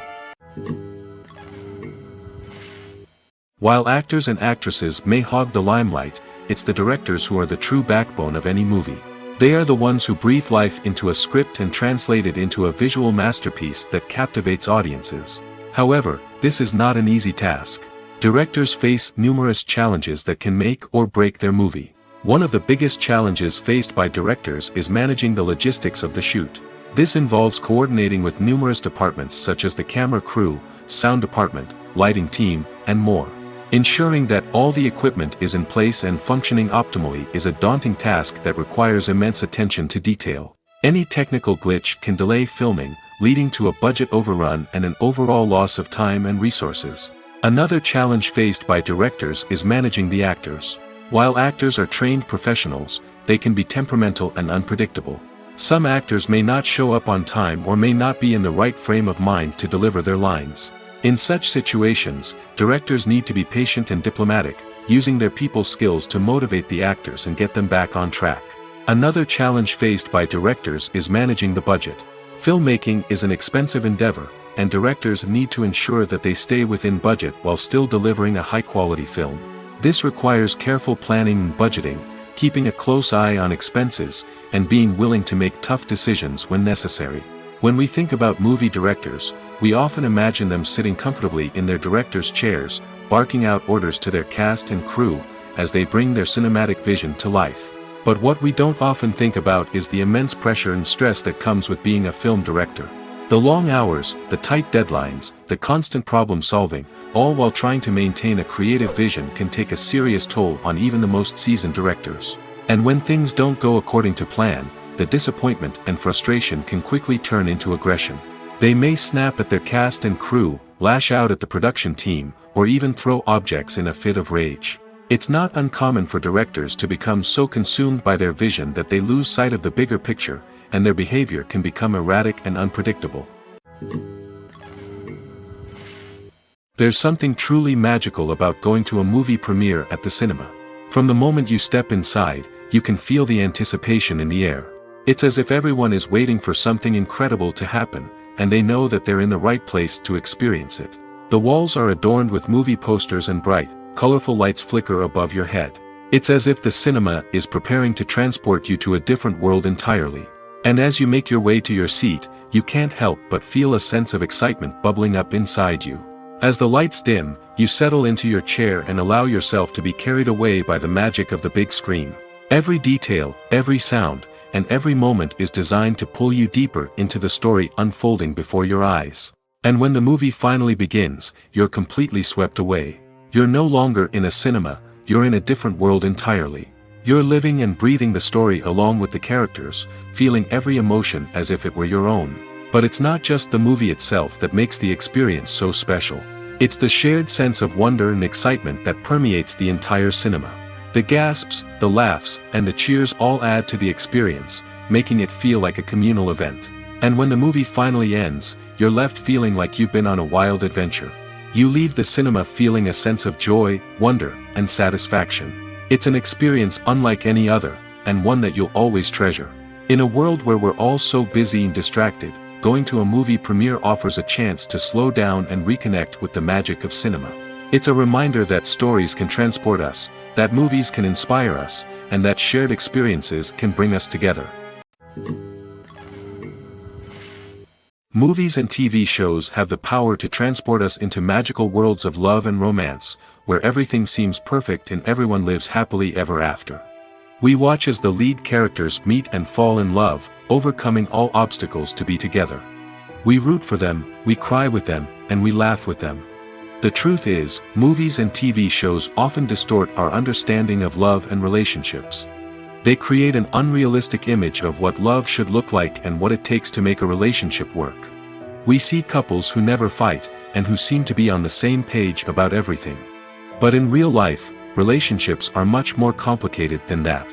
While actors and actresses may hog the limelight, it's the directors who are the true backbone of any movie. They are the ones who breathe life into a script and translate it into a visual masterpiece that captivates audiences. However, this is not an easy task. Directors face numerous challenges that can make or break their movie. One of the biggest challenges faced by directors is managing the logistics of the shoot. This involves coordinating with numerous departments such as the camera crew, sound department, lighting team, and more. Ensuring that all the equipment is in place and functioning optimally is a daunting task that requires immense attention to detail. Any technical glitch can delay filming, leading to a budget overrun and an overall loss of time and resources. Another challenge faced by directors is managing the actors. While actors are trained professionals, they can be temperamental and unpredictable. Some actors may not show up on time or may not be in the right frame of mind to deliver their lines. In such situations, directors need to be patient and diplomatic, using their people skills to motivate the actors and get them back on track. Another challenge faced by directors is managing the budget. Filmmaking is an expensive endeavor, and directors need to ensure that they stay within budget while still delivering a high-quality film. This requires careful planning and budgeting, keeping a close eye on expenses, and being willing to make tough decisions when necessary. When we think about movie directors, we often imagine them sitting comfortably in their director's chairs, barking out orders to their cast and crew, as they bring their cinematic vision to life. But what we don't often think about is the immense pressure and stress that comes with being a film director. The long hours, the tight deadlines, the constant problem solving, all while trying to maintain a creative vision can take a serious toll on even the most seasoned directors. And when things don't go according to plan, the disappointment and frustration can quickly turn into aggression. They may snap at their cast and crew, lash out at the production team, or even throw objects in a fit of rage. It's not uncommon for directors to become so consumed by their vision that they lose sight of the bigger picture, and their behavior can become erratic and unpredictable. There's something truly magical about going to a movie premiere at the cinema. From the moment you step inside, you can feel the anticipation in the air. It's as if everyone is waiting for something incredible to happen, and they know that they're in the right place to experience it. The walls are adorned with movie posters and bright, colorful lights flicker above your head. It's as if the cinema is preparing to transport you to a different world entirely. And as you make your way to your seat, you can't help but feel a sense of excitement bubbling up inside you. As the lights dim, you settle into your chair and allow yourself to be carried away by the magic of the big screen. Every detail, every sound, and every moment is designed to pull you deeper into the story unfolding before your eyes. And when the movie finally begins, you're completely swept away. You're no longer in a cinema, you're in a different world entirely. You're living and breathing the story along with the characters, feeling every emotion as if it were your own. But it's not just the movie itself that makes the experience so special. It's the shared sense of wonder and excitement that permeates the entire cinema. The gasps, the laughs, and the cheers all add to the experience, making it feel like a communal event. And when the movie finally ends, you're left feeling like you've been on a wild adventure. You leave the cinema feeling a sense of joy, wonder, and satisfaction. It's an experience unlike any other, and one that you'll always treasure. In a world where we're all so busy and distracted, going to a movie premiere offers a chance to slow down and reconnect with the magic of cinema. It's a reminder that stories can transport us, that movies can inspire us, and that shared experiences can bring us together. Movies and TV shows have the power to transport us into magical worlds of love and romance, where everything seems perfect and everyone lives happily ever after. We watch as the lead characters meet and fall in love, overcoming all obstacles to be together. We root for them, we cry with them, and we laugh with them. The truth is, movies and TV shows often distort our understanding of love and relationships. They create an unrealistic image of what love should look like and what it takes to make a relationship work. We see couples who never fight, and who seem to be on the same page about everything. But in real life, relationships are much more complicated than that.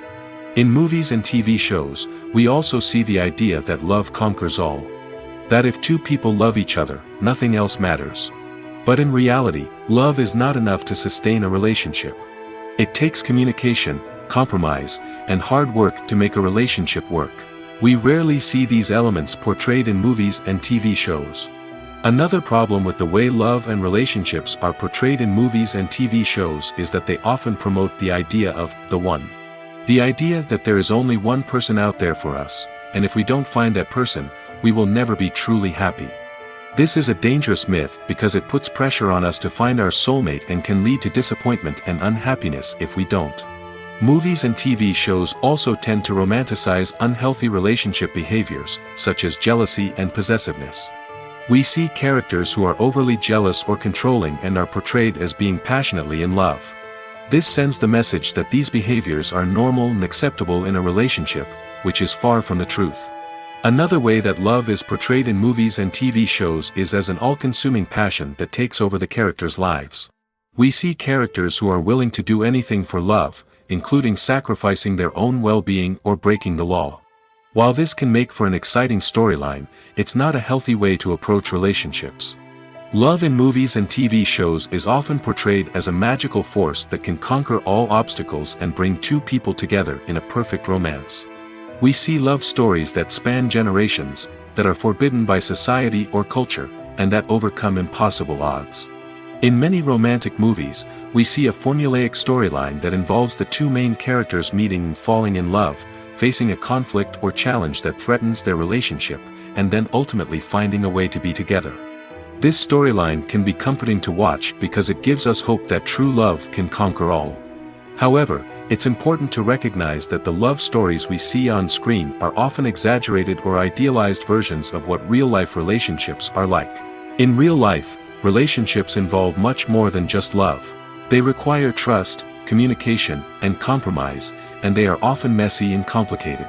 In movies and TV shows, we also see the idea that love conquers all. That if two people love each other, nothing else matters. But in reality, love is not enough to sustain a relationship. It takes communication, compromise, and hard work to make a relationship work. We rarely see these elements portrayed in movies and TV shows. Another problem with the way love and relationships are portrayed in movies and TV shows is that they often promote the idea of the one. The idea that there is only one person out there for us, and if we don't find that person, we will never be truly happy. This is a dangerous myth because it puts pressure on us to find our soulmate and can lead to disappointment and unhappiness if we don't. Movies and TV shows also tend to romanticize unhealthy relationship behaviors, such as jealousy and possessiveness. We see characters who are overly jealous or controlling and are portrayed as being passionately in love. This sends the message that these behaviors are normal and acceptable in a relationship, which is far from the truth. Another way that love is portrayed in movies and TV shows is as an all-consuming passion that takes over the characters' lives. We see characters who are willing to do anything for love, including sacrificing their own well-being or breaking the law. While this can make for an exciting storyline, it's not a healthy way to approach relationships. Love in movies and TV shows is often portrayed as a magical force that can conquer all obstacles and bring two people together in a perfect romance. We see love stories that span generations, that are forbidden by society or culture, and that overcome impossible odds. In many romantic movies, we see a formulaic storyline that involves the two main characters meeting and falling in love, facing a conflict or challenge that threatens their relationship, and then ultimately finding a way to be together. This storyline can be comforting to watch because it gives us hope that true love can conquer all. However, it's important to recognize that the love stories we see on screen are often exaggerated or idealized versions of what real-life relationships are like. In real life, relationships involve much more than just love. They require trust, communication, and compromise, and they are often messy and complicated.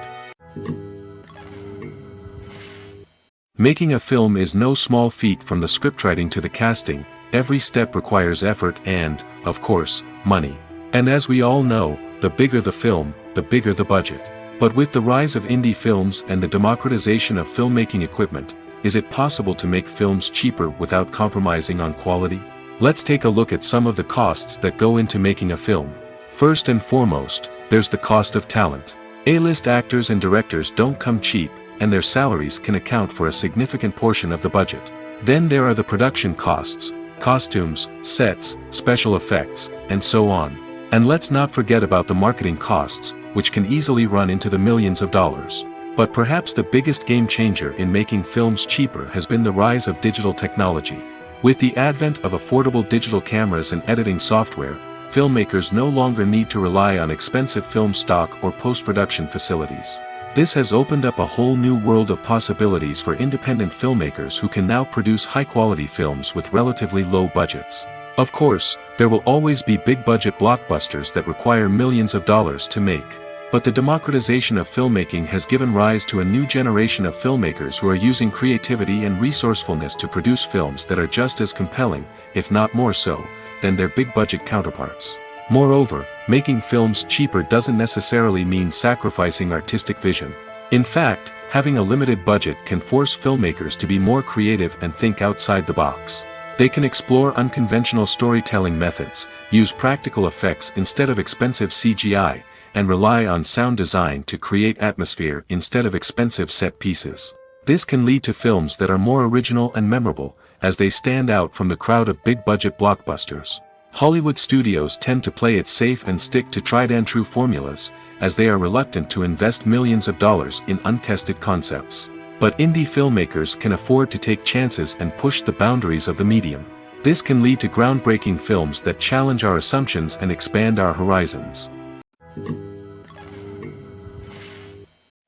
Making a film is no small feat. From the scriptwriting to the casting, every step requires effort and, of course, money. And as we all know, the bigger the film, the bigger the budget. But with the rise of indie films and the democratization of filmmaking equipment, is it possible to make films cheaper without compromising on quality? Let's take a look at some of the costs that go into making a film. First and foremost, there's the cost of talent. A-list actors and directors don't come cheap, and their salaries can account for a significant portion of the budget. Then there are the production costs, costumes, sets, special effects, and so on. And let's not forget about the marketing costs, which can easily run into the millions of dollars. But perhaps the biggest game changer in making films cheaper has been the rise of digital technology. With the advent of affordable digital cameras and editing software, filmmakers no longer need to rely on expensive film stock or post-production facilities. This has opened up a whole new world of possibilities for independent filmmakers who can now produce high-quality films with relatively low budgets. Of course, there will always be big-budget blockbusters that require millions of dollars to make. But the democratization of filmmaking has given rise to a new generation of filmmakers who are using creativity and resourcefulness to produce films that are just as compelling, if not more so, than their big-budget counterparts. Moreover, making films cheaper doesn't necessarily mean sacrificing artistic vision. In fact, having a limited budget can force filmmakers to be more creative and think outside the box. They can explore unconventional storytelling methods, use practical effects instead of expensive CGI, and rely on sound design to create atmosphere instead of expensive set pieces. This can lead to films that are more original and memorable, as they stand out from the crowd of big-budget blockbusters. Hollywood studios tend to play it safe and stick to tried-and-true formulas, as they are reluctant to invest millions of dollars in untested concepts. But indie filmmakers can afford to take chances and push the boundaries of the medium. This can lead to groundbreaking films that challenge our assumptions and expand our horizons.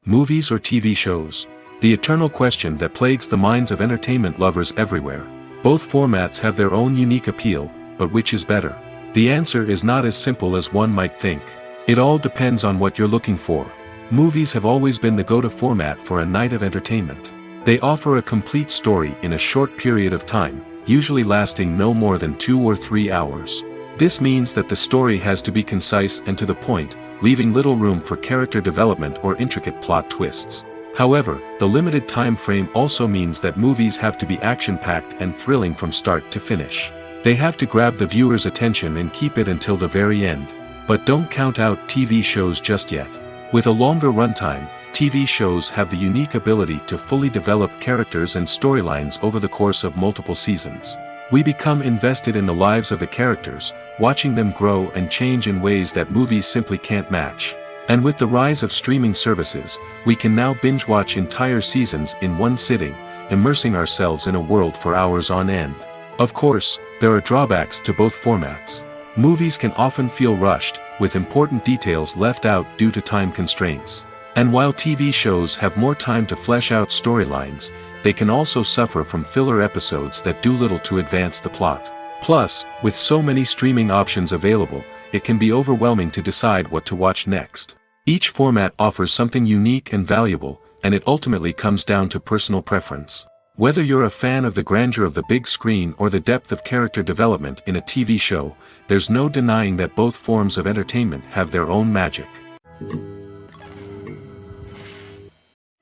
Movies or TV shows? The eternal question that plagues the minds of entertainment lovers everywhere. Both formats have their own unique appeal, but which is better? The answer is not as simple as one might think. It all depends on what you're looking for. Movies have always been the go-to format for a night of entertainment. They offer a complete story in a short period of time, usually lasting no more than 2 or 3 hours. This means that the story has to be concise and to the point, leaving little room for character development or intricate plot twists. However, the limited time frame also means that movies have to be action-packed and thrilling from start to finish. They have to grab the viewer's attention and keep it until the very end. But don't count out TV shows just yet. With a longer runtime, TV shows have the unique ability to fully develop characters and storylines over the course of multiple seasons. We become invested in the lives of the characters, watching them grow and change in ways that movies simply can't match. And with the rise of streaming services, we can now binge-watch entire seasons in one sitting, immersing ourselves in a world for hours on end. Of course, there are drawbacks to both formats. Movies can often feel rushed, with important details left out due to time constraints. And while TV shows have more time to flesh out storylines, they can also suffer from filler episodes that do little to advance the plot. Plus, with so many streaming options available, it can be overwhelming to decide what to watch next. Each format offers something unique and valuable, and it ultimately comes down to personal preference. Whether you're a fan of the grandeur of the big screen or the depth of character development in a TV show, there's no denying that both forms of entertainment have their own magic.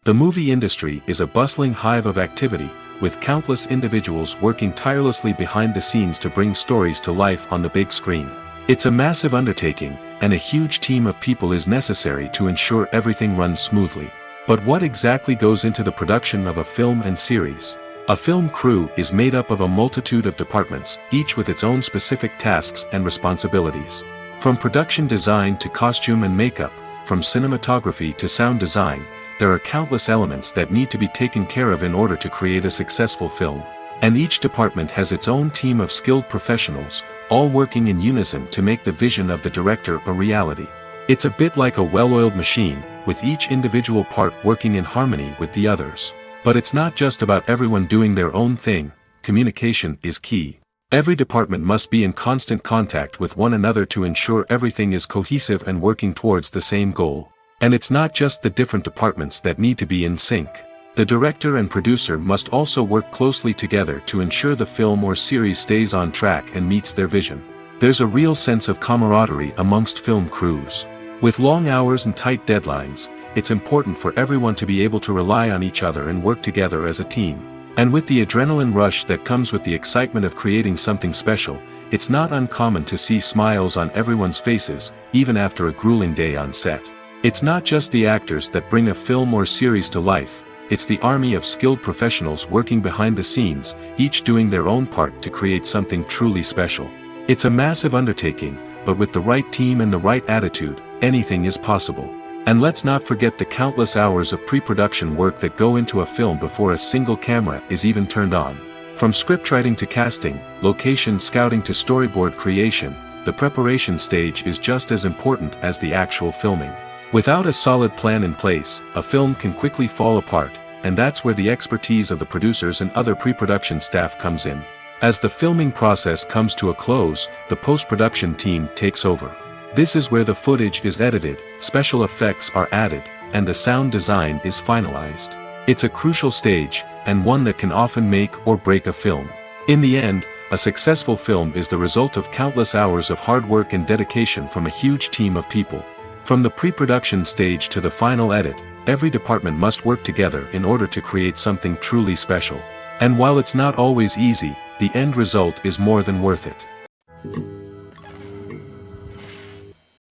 The movie industry is a bustling hive of activity, with countless individuals working tirelessly behind the scenes to bring stories to life on the big screen. It's a massive undertaking, and a huge team of people is necessary to ensure everything runs smoothly. But what exactly goes into the production of a film and series? A film crew is made up of a multitude of departments, each with its own specific tasks and responsibilities. From production design to costume and makeup, from cinematography to sound design, there are countless elements that need to be taken care of in order to create a successful film. And each department has its own team of skilled professionals, all working in unison to make the vision of the director a reality. It's a bit like a well-oiled machine, with each individual part working in harmony with the others. But it's not just about everyone doing their own thing. Communication is key. Every department must be in constant contact with one another to ensure everything is cohesive and working towards the same goal. And it's not just the different departments that need to be in sync. The director and producer must also work closely together to ensure the film or series stays on track and meets their vision. There's a real sense of camaraderie amongst film crews. With long hours and tight deadlines, it's important for everyone to be able to rely on each other and work together as a team. And with the adrenaline rush that comes with the excitement of creating something special, it's not uncommon to see smiles on everyone's faces, even after a grueling day on set. It's not just the actors that bring a film or series to life, it's the army of skilled professionals working behind the scenes, each doing their own part to create something truly special. It's a massive undertaking, but with the right team and the right attitude, anything is possible. And let's not forget the countless hours of pre-production work that go into a film before a single camera is even turned on. From scriptwriting to casting, location scouting to storyboard creation, the preparation stage is just as important as the actual filming. Without a solid plan in place, a film can quickly fall apart, and that's where the expertise of the producers and other pre-production staff comes in. As the filming process comes to a close, the post-production team takes over. This is where the footage is edited, special effects are added, and the sound design is finalized. It's a crucial stage, and one that can often make or break a film. In the end, a successful film is the result of countless hours of hard work and dedication from a huge team of people. From the pre-production stage to the final edit, every department must work together in order to create something truly special. And while it's not always easy, the end result is more than worth it.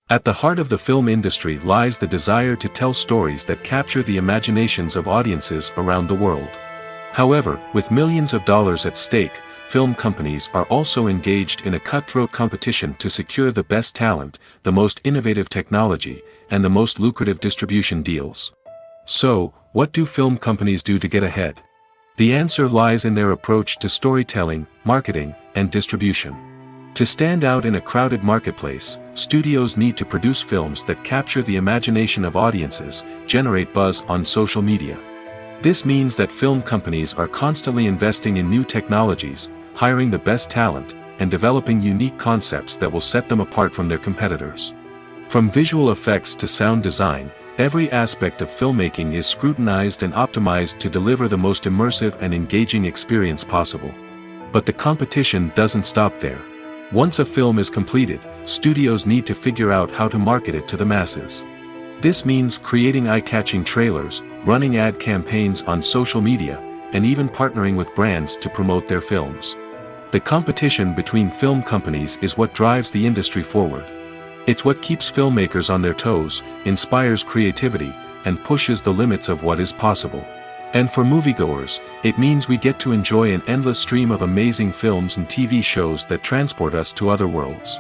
At the heart of the film industry lies the desire to tell stories that capture the imaginations of audiences around the world. However, with millions of dollars at stake, film companies are also engaged in a cutthroat competition to secure the best talent, the most innovative technology, and the most lucrative distribution deals. So, what do film companies do to get ahead? The answer lies in their approach to storytelling, marketing, and distribution. To stand out in a crowded marketplace, studios need to produce films that capture the imagination of audiences, generate buzz on social media. This means that film companies are constantly investing in new technologies, hiring the best talent, and developing unique concepts that will set them apart from their competitors. From visual effects to sound design, every aspect of filmmaking is scrutinized and optimized to deliver the most immersive and engaging experience possible. But the competition doesn't stop there. Once a film is completed, studios need to figure out how to market it to the masses. This means creating eye-catching trailers, running ad campaigns on social media, and even partnering with brands to promote their films. The competition between film companies is what drives the industry forward. It's what keeps filmmakers on their toes, inspires creativity, and pushes the limits of what is possible. And for moviegoers, it means we get to enjoy an endless stream of amazing films and TV shows that transport us to other worlds.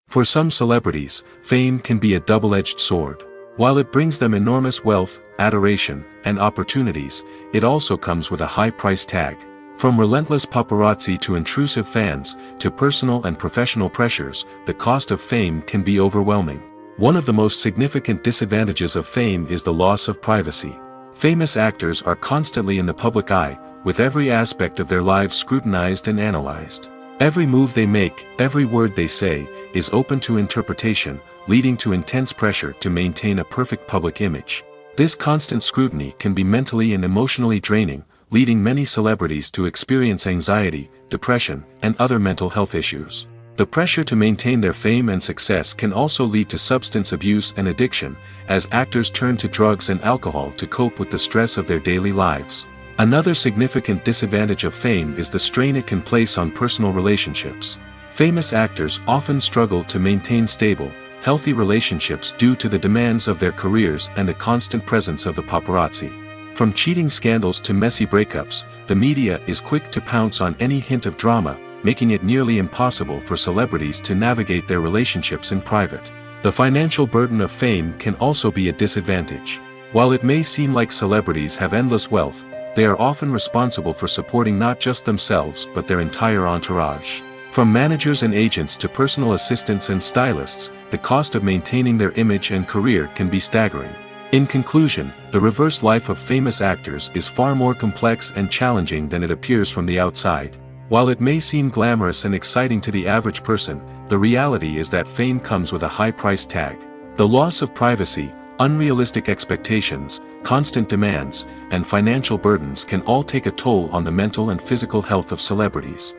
For some celebrities, fame can be a double-edged sword. While it brings them enormous wealth, adoration, and opportunities, it also comes with a high price tag. From relentless paparazzi to intrusive fans, to personal and professional pressures, the cost of fame can be overwhelming. One of the most significant disadvantages of fame is the loss of privacy. Famous actors are constantly in the public eye, with every aspect of their lives scrutinized and analyzed. Every move they make, every word they say, is open to interpretation, leading to intense pressure to maintain a perfect public image. This constant scrutiny can be mentally and emotionally draining, leading many celebrities to experience anxiety, depression, and other mental health issues. The pressure to maintain their fame and success can also lead to substance abuse and addiction, as actors turn to drugs and alcohol to cope with the stress of their daily lives. Another significant disadvantage of fame is the strain it can place on personal relationships. Famous actors often struggle to maintain stable, healthy relationships due to the demands of their careers and the constant presence of the paparazzi. From cheating scandals to messy breakups, the media is quick to pounce on any hint of drama, making it nearly impossible for celebrities to navigate their relationships in private. The financial burden of fame can also be a disadvantage. While it may seem like celebrities have endless wealth, they are often responsible for supporting not just themselves but their entire entourage. From managers and agents to personal assistants and stylists, the cost of maintaining their image and career can be staggering. In conclusion, the reverse life of famous actors is far more complex and challenging than it appears from the outside. While it may seem glamorous and exciting to the average person, the reality is that fame comes with a high price tag. The loss of privacy, unrealistic expectations, constant demands, and financial burdens can all take a toll on the mental and physical health of celebrities.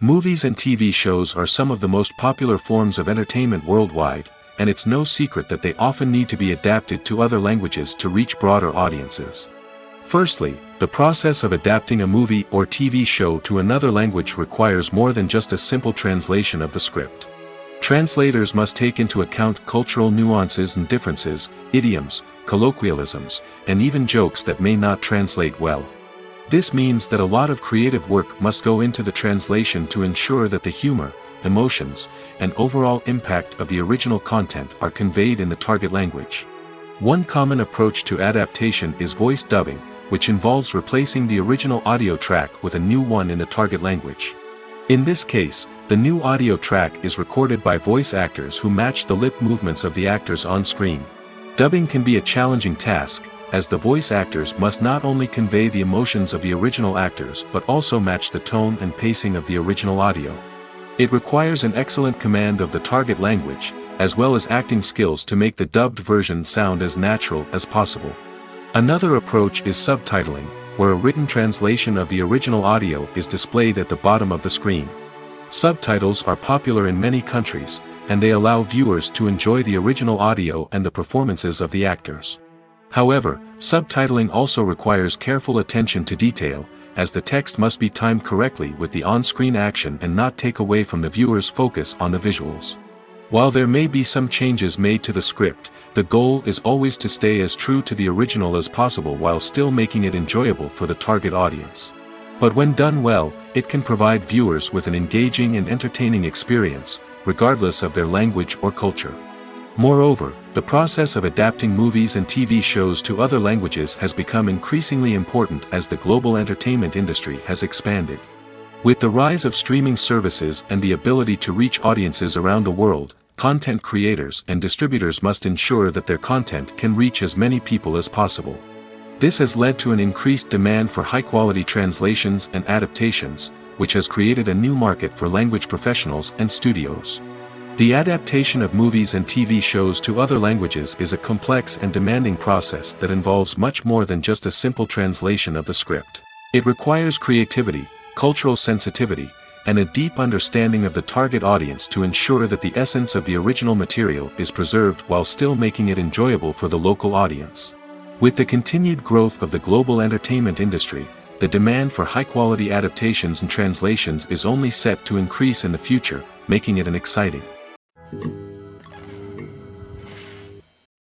Movies and TV shows are some of the most popular forms of entertainment worldwide, and it's no secret that they often need to be adapted to other languages to reach broader audiences. Firstly, the process of adapting a movie or TV show to another language requires more than just a simple translation of the script. Translators must take into account cultural nuances and differences, idioms, colloquialisms, and even jokes that may not translate well. This means that a lot of creative work must go into the translation to ensure that the humor, emotions, and overall impact of the original content are conveyed in the target language. One common approach to adaptation is voice dubbing, which involves replacing the original audio track with a new one in the target language. In this case, the new audio track is recorded by voice actors who match the lip movements of the actors on screen. Dubbing can be a challenging task, as the voice actors must not only convey the emotions of the original actors but also match the tone and pacing of the original audio. It requires an excellent command of the target language, as well as acting skills to make the dubbed version sound as natural as possible. Another approach is subtitling, where a written translation of the original audio is displayed at the bottom of the screen. Subtitles are popular in many countries, and they allow viewers to enjoy the original audio and the performances of the actors. However, subtitling also requires careful attention to detail, as the text must be timed correctly with the on-screen action and not take away from the viewer's focus on the visuals. While there may be some changes made to the script, the goal is always to stay as true to the original as possible while still making it enjoyable for the target audience. But when done well, it can provide viewers with an engaging and entertaining experience, regardless of their language or culture. Moreover, the process of adapting movies and TV shows to other languages has become increasingly important as the global entertainment industry has expanded. With the rise of streaming services and the ability to reach audiences around the world, content creators and distributors must ensure that their content can reach as many people as possible. This has led to an increased demand for high-quality translations and adaptations, which has created a new market for language professionals and studios. The adaptation of movies and TV shows to other languages is a complex and demanding process that involves much more than just a simple translation of the script. It requires creativity, cultural sensitivity, and a deep understanding of the target audience to ensure that the essence of the original material is preserved while still making it enjoyable for the local audience. With the continued growth of the global entertainment industry, the demand for high-quality adaptations and translations is only set to increase in the future, making it an exciting.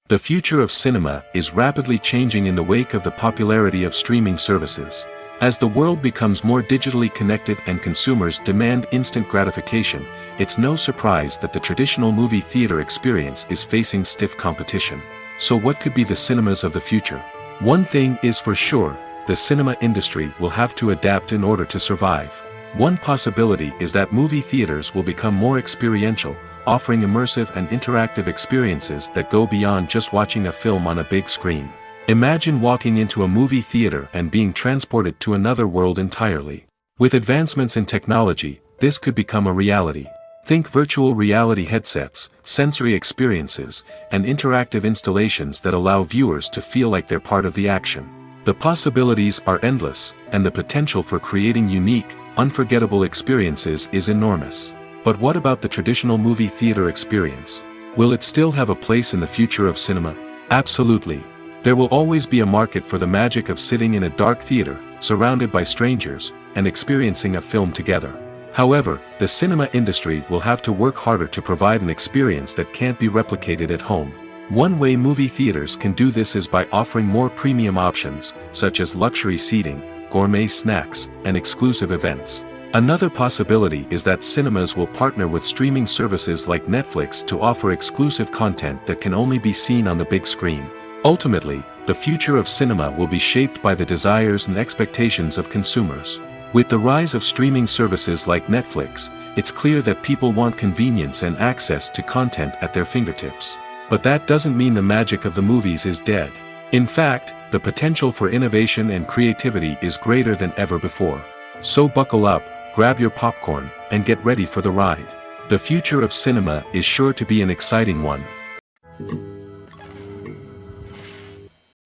The future of cinema is rapidly changing in the wake of the popularity of streaming services. As the world becomes more digitally connected and consumers demand instant gratification, it's no surprise that the traditional movie theater experience is facing stiff competition. So what could be the cinemas of the future? One thing is for sure, the cinema industry will have to adapt in order to survive. One possibility is that movie theaters will become more experiential, offering immersive and interactive experiences that go beyond just watching a film on a big screen. Imagine walking into a movie theater and being transported to another world entirely. With advancements in technology, this could become a reality. Think virtual reality headsets, sensory experiences, and interactive installations that allow viewers to feel like they're part of the action. The possibilities are endless, and the potential for creating unique, unforgettable experiences is enormous. But what about the traditional movie theater experience? Will it still have a place in the future of cinema? Absolutely. There will always be a market for the magic of sitting in a dark theater, surrounded by strangers, and experiencing a film together. However, the cinema industry will have to work harder to provide an experience that can't be replicated at home. One way movie theaters can do this is by offering more premium options, such as luxury seating, gourmet snacks, and exclusive events. Another possibility is that cinemas will partner with streaming services like Netflix to offer exclusive content that can only be seen on the big screen. Ultimately, the future of cinema will be shaped by the desires and expectations of consumers. With the rise of streaming services like Netflix, it's clear that people want convenience and access to content at their fingertips. But that doesn't mean the magic of the movies is dead. In fact, the potential for innovation and creativity is greater than ever before. So buckle up, grab your popcorn, and get ready for the ride. The future of cinema is sure to be an exciting one.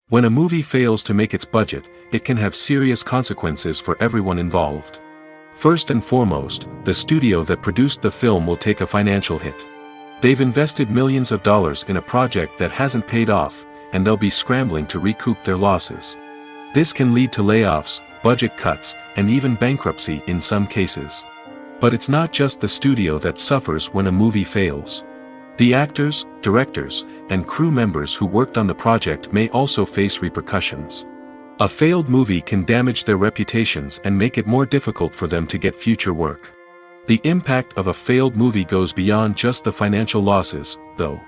When a movie fails to make its budget, it can have serious consequences for everyone involved. First and foremost, the studio that produced the film will take a financial hit. They've invested millions of dollars in a project that hasn't paid off, and they'll be scrambling to recoup their losses. This can lead to layoffs, budget cuts, and even bankruptcy in some cases. But it's not just the studio that suffers when a movie fails. The actors, directors, and crew members who worked on the project may also face repercussions. A failed movie can damage their reputations and make it more difficult for them to get future work. The impact of a failed movie goes beyond just the financial losses, though.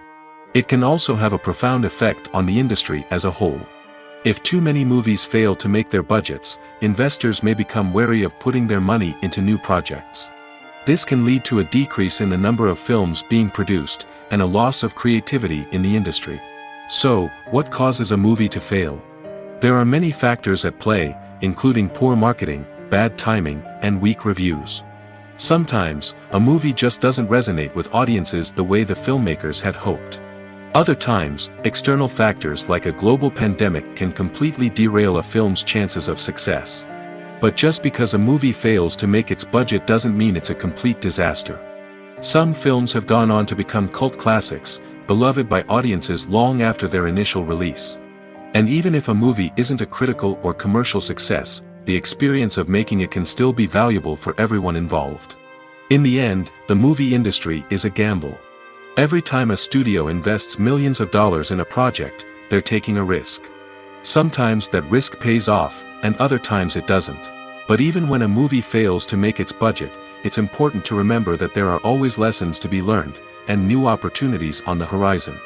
It can also have a profound effect on the industry as a whole. If too many movies fail to make their budgets, investors may become wary of putting their money into new projects. This can lead to a decrease in the number of films being produced, and a loss of creativity in the industry. So, what causes a movie to fail? There are many factors at play, including poor marketing, bad timing, and weak reviews. Sometimes, a movie just doesn't resonate with audiences the way the filmmakers had hoped. Other times, external factors like a global pandemic can completely derail a film's chances of success. But just because a movie fails to make its budget doesn't mean it's a complete disaster. Some films have gone on to become cult classics, beloved by audiences long after their initial release. And even if a movie isn't a critical or commercial success, the experience of making it can still be valuable for everyone involved. In the end, the movie industry is a gamble. Every time a studio invests millions of dollars in a project, they're taking a risk. Sometimes that risk pays off, and other times it doesn't. But even when a movie fails to make its budget, it's important to remember that there are always lessons to be learned, and new opportunities on the horizon.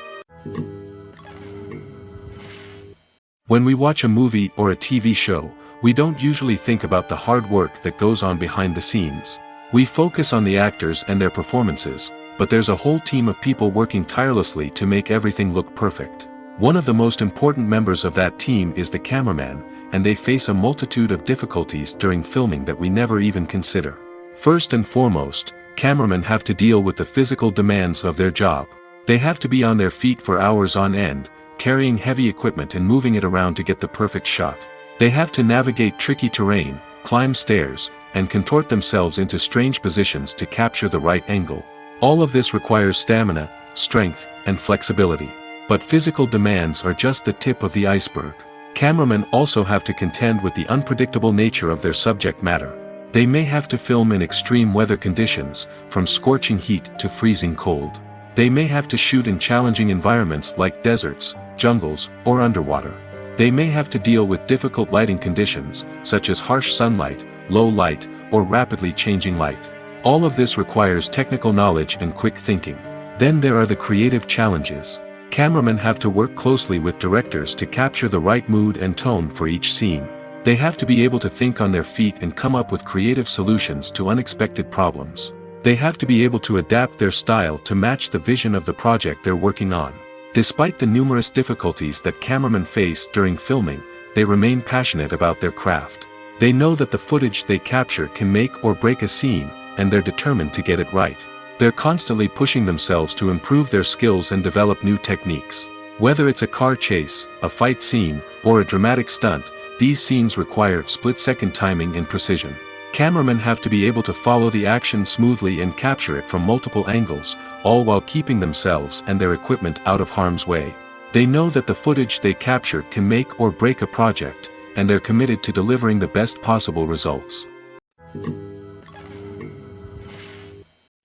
When we watch a movie or a TV show, we don't usually think about the hard work that goes on behind the scenes. We focus on the actors and their performances, but there's a whole team of people working tirelessly to make everything look perfect. One of the most important members of that team is the cameraman, and they face a multitude of difficulties during filming that we never even consider. First and foremost, cameramen have to deal with the physical demands of their job. They have to be on their feet for hours on end, carrying heavy equipment and moving it around to get the perfect shot. They have to navigate tricky terrain, climb stairs, and contort themselves into strange positions to capture the right angle. All of this requires stamina, strength, and flexibility. But physical demands are just the tip of the iceberg. Cameramen also have to contend with the unpredictable nature of their subject matter. They may have to film in extreme weather conditions, from scorching heat to freezing cold. They may have to shoot in challenging environments like deserts, jungles, or underwater. They may have to deal with difficult lighting conditions, such as harsh sunlight, low light, or rapidly changing light. All of this requires technical knowledge and quick thinking. Then there are the creative challenges. Cameramen have to work closely with directors to capture the right mood and tone for each scene. They have to be able to think on their feet and come up with creative solutions to unexpected problems. They have to be able to adapt their style to match the vision of the project they're working on. Despite the numerous difficulties that cameramen face during filming, they remain passionate about their craft. They know that the footage they capture can make or break a scene, and they're determined to get it right. They're constantly pushing themselves to improve their skills and develop new techniques. Whether it's a car chase, a fight scene, or a dramatic stunt, these scenes require split-second timing and precision. Cameramen have to be able to follow the action smoothly and capture it from multiple angles, all while keeping themselves and their equipment out of harm's way. They know that the footage they capture can make or break a project, and they're committed to delivering the best possible results.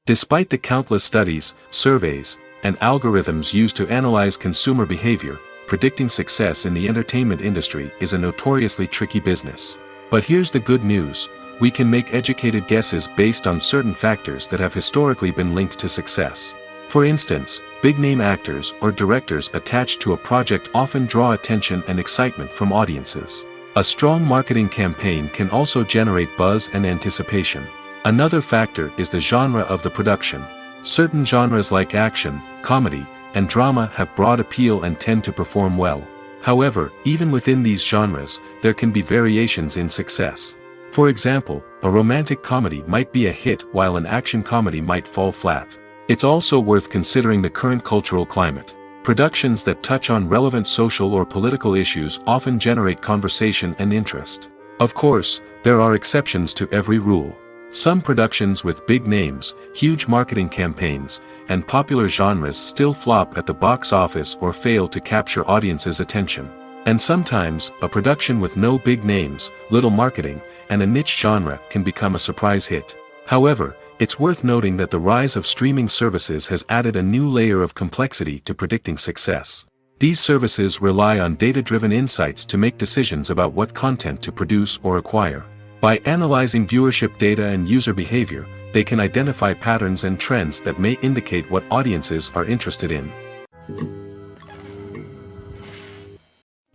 Despite the countless studies, surveys, and algorithms used to analyze consumer behavior, predicting success in the entertainment industry is a notoriously tricky business. But here's the good news: we can make educated guesses based on certain factors that have historically been linked to success. For instance, big-name actors or directors attached to a project often draw attention and excitement from audiences. A strong marketing campaign can also generate buzz and anticipation. Another factor is the genre of the production. Certain genres like action, comedy, and drama have broad appeal and tend to perform well. However, even within these genres, there can be variations in success. For example, a romantic comedy might be a hit while an action comedy might fall flat. It's also worth considering the current cultural climate. Productions that touch on relevant social or political issues often generate conversation and interest. Of course, there are exceptions to every rule. Some productions with big names, huge marketing campaigns, and popular genres still flop at the box office or fail to capture audiences' attention. And sometimes, a production with no big names, little marketing, and a niche genre can become a surprise hit. However, it's worth noting that the rise of streaming services has added a new layer of complexity to predicting success. These services rely on data-driven insights to make decisions about what content to produce or acquire. By analyzing viewership data and user behavior, they can identify patterns and trends that may indicate what audiences are interested in.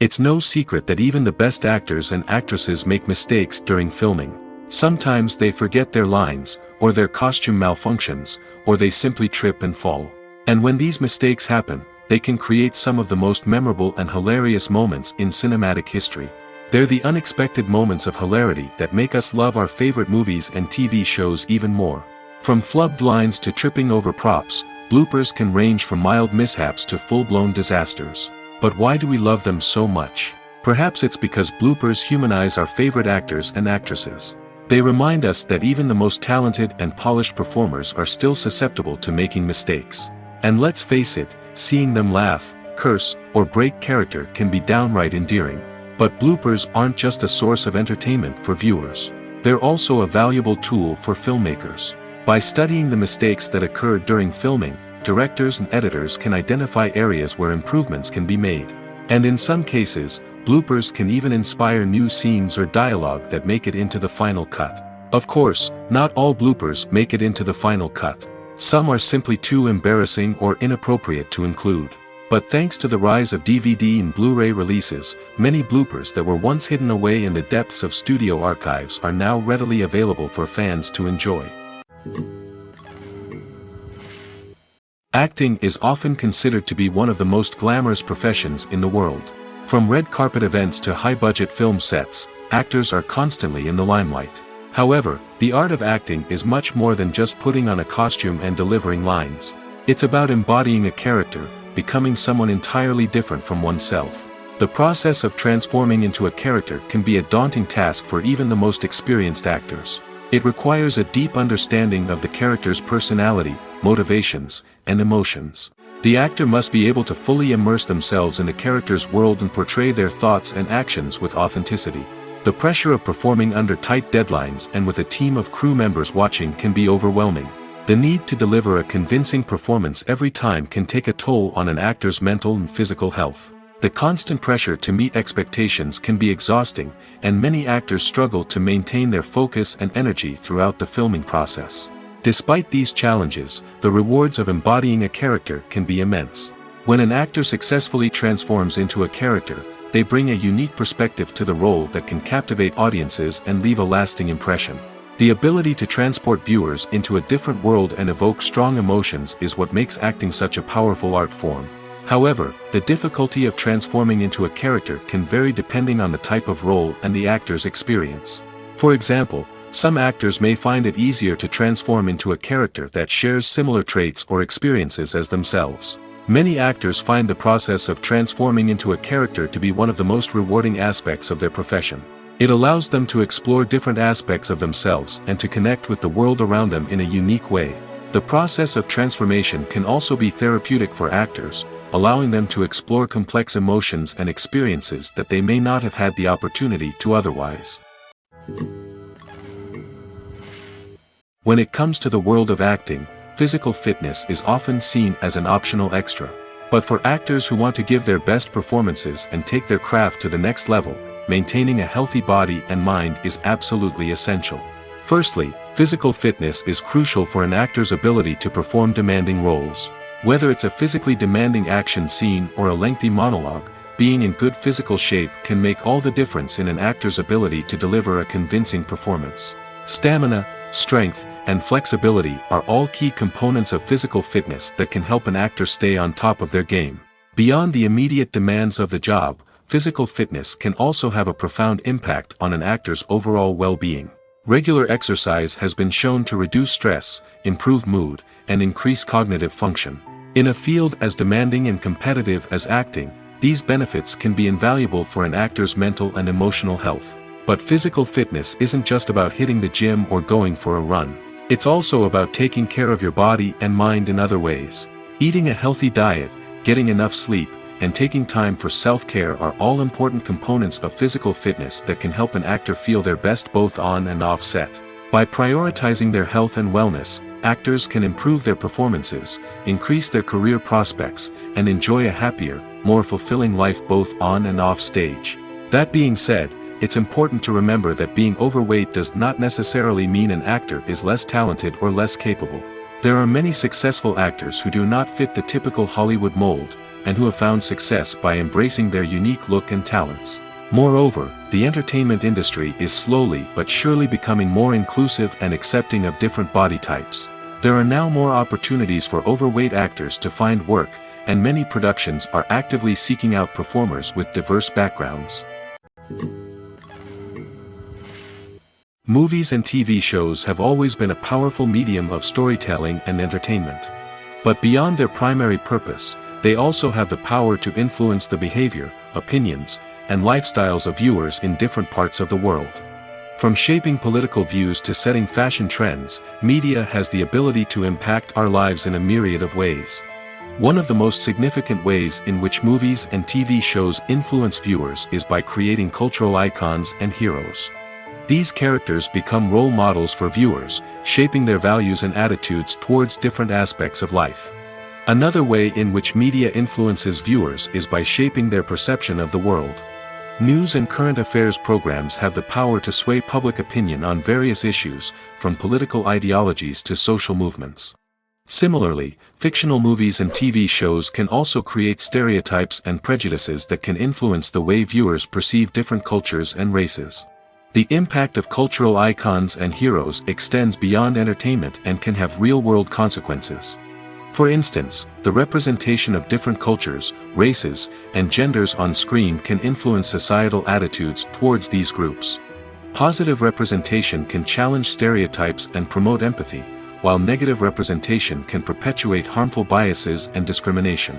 It's no secret that even the best actors and actresses make mistakes during filming. Sometimes they forget their lines, or their costume malfunctions, or they simply trip and fall. And when these mistakes happen, they can create some of the most memorable and hilarious moments in cinematic history. They're the unexpected moments of hilarity that make us love our favorite movies and TV shows even more. From flubbed lines to tripping over props, bloopers can range from mild mishaps to full-blown disasters. But why do we love them so much? Perhaps it's because bloopers humanize our favorite actors and actresses. They remind us that even the most talented and polished performers are still susceptible to making mistakes. And let's face it, seeing them laugh, curse, or break character can be downright endearing. But bloopers aren't just a source of entertainment for viewers. They're also a valuable tool for filmmakers. By studying the mistakes that occurred during filming, directors and editors can identify areas where improvements can be made. And in some cases, bloopers can even inspire new scenes or dialogue that make it into the final cut. Of course, not all bloopers make it into the final cut. Some are simply too embarrassing or inappropriate to include. But thanks to the rise of DVD and Blu-ray releases, many bloopers that were once hidden away in the depths of studio archives are now readily available for fans to enjoy. Acting is often considered to be one of the most glamorous professions in the world. From red carpet events to high-budget film sets, actors are constantly in the limelight. However, the art of acting is much more than just putting on a costume and delivering lines. It's about embodying a character, becoming someone entirely different from oneself. The process of transforming into a character can be a daunting task for even the most experienced actors. It requires a deep understanding of the character's personality, motivations, and emotions. The actor must be able to fully immerse themselves in the character's world and portray their thoughts and actions with authenticity. The pressure of performing under tight deadlines and with a team of crew members watching can be overwhelming. The need to deliver a convincing performance every time can take a toll on an actor's mental and physical health. The constant pressure to meet expectations can be exhausting, and many actors struggle to maintain their focus and energy throughout the filming process. Despite these challenges, the rewards of embodying a character can be immense. When an actor successfully transforms into a character, they bring a unique perspective to the role that can captivate audiences and leave a lasting impression. The ability to transport viewers into a different world and evoke strong emotions is what makes acting such a powerful art form. However, the difficulty of transforming into a character can vary depending on the type of role and the actor's experience. For example, some actors may find it easier to transform into a character that shares similar traits or experiences as themselves. Many actors find the process of transforming into a character to be one of the most rewarding aspects of their profession. It allows them to explore different aspects of themselves and to connect with the world around them in a unique way. The process of transformation can also be therapeutic for actors, allowing them to explore complex emotions and experiences that they may not have had the opportunity to otherwise. When it comes to the world of acting, physical fitness is often seen as an optional extra. But for actors who want to give their best performances and take their craft to the next level, maintaining a healthy body and mind is absolutely essential. Firstly, physical fitness is crucial for an actor's ability to perform demanding roles. Whether it's a physically demanding action scene or a lengthy monologue, being in good physical shape can make all the difference in an actor's ability to deliver a convincing performance. Stamina, strength, and flexibility are all key components of physical fitness that can help an actor stay on top of their game. Beyond the immediate demands of the job, physical fitness can also have a profound impact on an actor's overall well-being. Regular exercise has been shown to reduce stress, improve mood, and increase cognitive function. In a field as demanding and competitive as acting, these benefits can be invaluable for an actor's mental and emotional health. But physical fitness isn't just about hitting the gym or going for a run. It's also about taking care of your body and mind in other ways. Eating a healthy diet, getting enough sleep, and taking time for self-care are all important components of physical fitness that can help an actor feel their best both on and off set. By prioritizing their health and wellness, actors can improve their performances, increase their career prospects, and enjoy a happier, more fulfilling life both on and off stage. That being said, it's important to remember that being overweight does not necessarily mean an actor is less talented or less capable. There are many successful actors who do not fit the typical Hollywood mold, and who have found success by embracing their unique look and talents. Moreover, the entertainment industry is slowly but surely becoming more inclusive and accepting of different body types. There are now more opportunities for overweight actors to find work, and many productions are actively seeking out performers with diverse backgrounds. Movies and TV shows have always been a powerful medium of storytelling and entertainment. But beyond their primary purpose, they also have the power to influence the behavior, opinions, and lifestyles of viewers in different parts of the world. From shaping political views to setting fashion trends, media has the ability to impact our lives in a myriad of ways. One of the most significant ways in which movies and TV shows influence viewers is by creating cultural icons and heroes. These characters become role models for viewers, shaping their values and attitudes towards different aspects of life. Another way in which media influences viewers is by shaping their perception of the world. News and current affairs programs have the power to sway public opinion on various issues, from political ideologies to social movements. Similarly, fictional movies and TV shows can also create stereotypes and prejudices that can influence the way viewers perceive different cultures and races. The impact of cultural icons and heroes extends beyond entertainment and can have real-world consequences. For instance, the representation of different cultures, races, and genders on screen can influence societal attitudes towards these groups. Positive representation can challenge stereotypes and promote empathy, while negative representation can perpetuate harmful biases and discrimination.